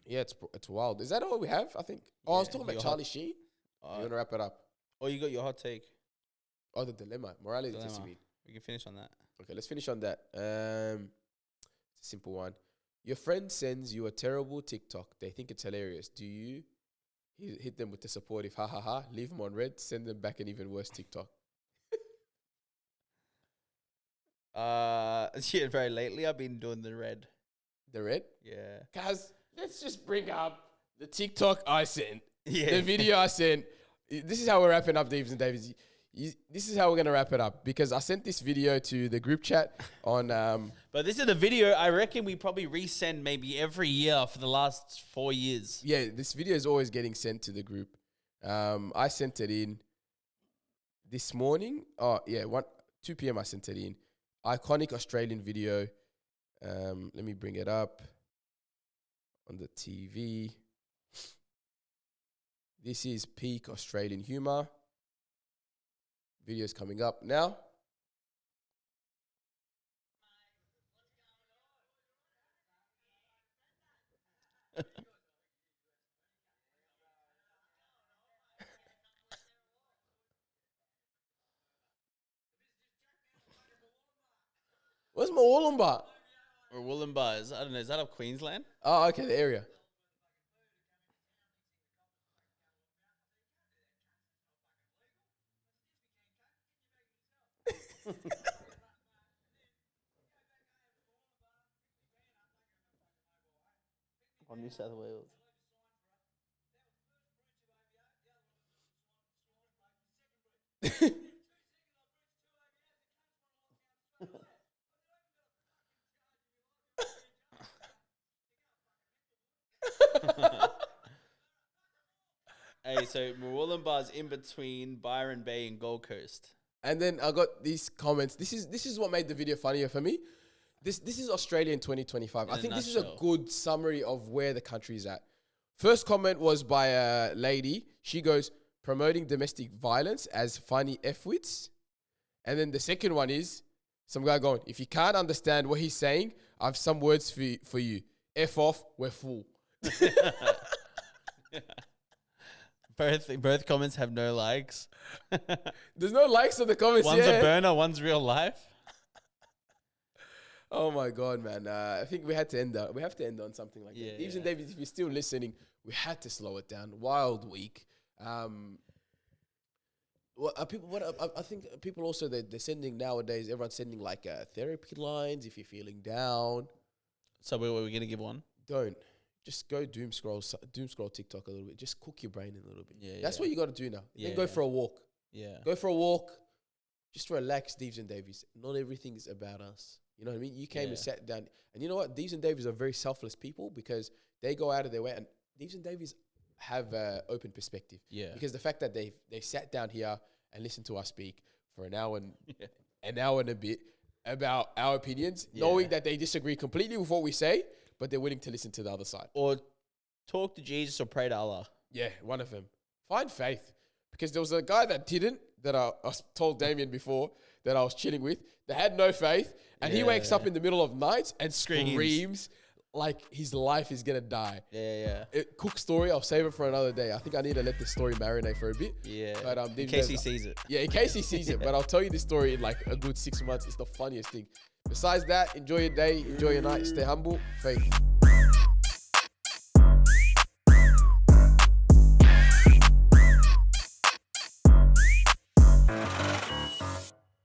Yeah, it's wild. Is that all we have? I think. I was talking about Charlie Sheen. You want to wrap it up? Oh, you got your hot take. Oh, the dilemma. Morality testing. We can finish on that. Okay, let's finish on that. It's a simple one. Your friend sends you a terrible TikTok. They think it's hilarious. Do you hit them with the supportive ha ha ha, leave them on red, send them back an even worse TikTok? Yeah, very lately I've been doing the red. The red? Yeah. Guys, let's just bring up the TikTok I sent. Yeah. The video I sent. This is how we're wrapping up, Davis and Davies. This is how we're going to wrap it up because I sent this video to the group chat on... But this is the video I reckon we probably resend maybe every year for the last 4 years. Yeah, this video is always getting sent to the group. I sent it in this morning. Oh, yeah, 2 p.m. I sent it in. Iconic Australian video. Let me bring it up on the TV. This is peak Australian humor. Video's coming up now. Where's my Wollongbar? Or Wollongbar? I don't know. Is that up Queensland? Oh, okay, the area. On New South Wales. Hey, so Wollongbar's in between Byron Bay and Gold Coast. And then I got these comments. This is what made the video funnier for me. This is Australia in 2025. I think this is a good summary of where the country is at. First comment was by a lady. She goes, promoting domestic violence as funny F-wits. And then the second one is some guy going, if you can't understand what he's saying, I have some words for you. F off, we're full. Both comments have no likes. There's no likes on the comments. One's a burner, one's real life. Oh my God, man! I think we have to end on something like that. Eves and Davies, if you're still listening, we had to slow it down. Wild week. I think people also they're sending nowadays. Everyone's sending like therapy lines if you're feeling down. So we're gonna give one. Don't. Just go doom scroll TikTok a little bit. Just cook your brain a little bit. That's what you got to do now. Then go for a walk. Yeah. Go for a walk. Just relax, Deves and Davies. Not everything is about us. You know what I mean? You came and sat down. And you know what? Deves and Davies are very selfless people because they go out of their way. And Deves and Davies have an open perspective. Yeah. Because the fact that they sat down here and listened to us speak for an hour and a bit about our opinions, knowing that they disagree completely with what we say, but they're willing to listen to the other side. Or talk to Jesus or pray to Allah. Yeah, one of them. Find faith. Because there was a guy that didn't. that I told Damien before that I was chilling with. They had no faith, and he wakes up in the middle of night and screams like his life is gonna die. Cook story. I'll save it for another day. I think I need to let this story marinate for a bit. But in case he sees it. Yeah, in case he sees it. But I'll tell you this story in like a good 6 months. It's the funniest thing. Besides that, enjoy your day, enjoy your night, stay humble, faith.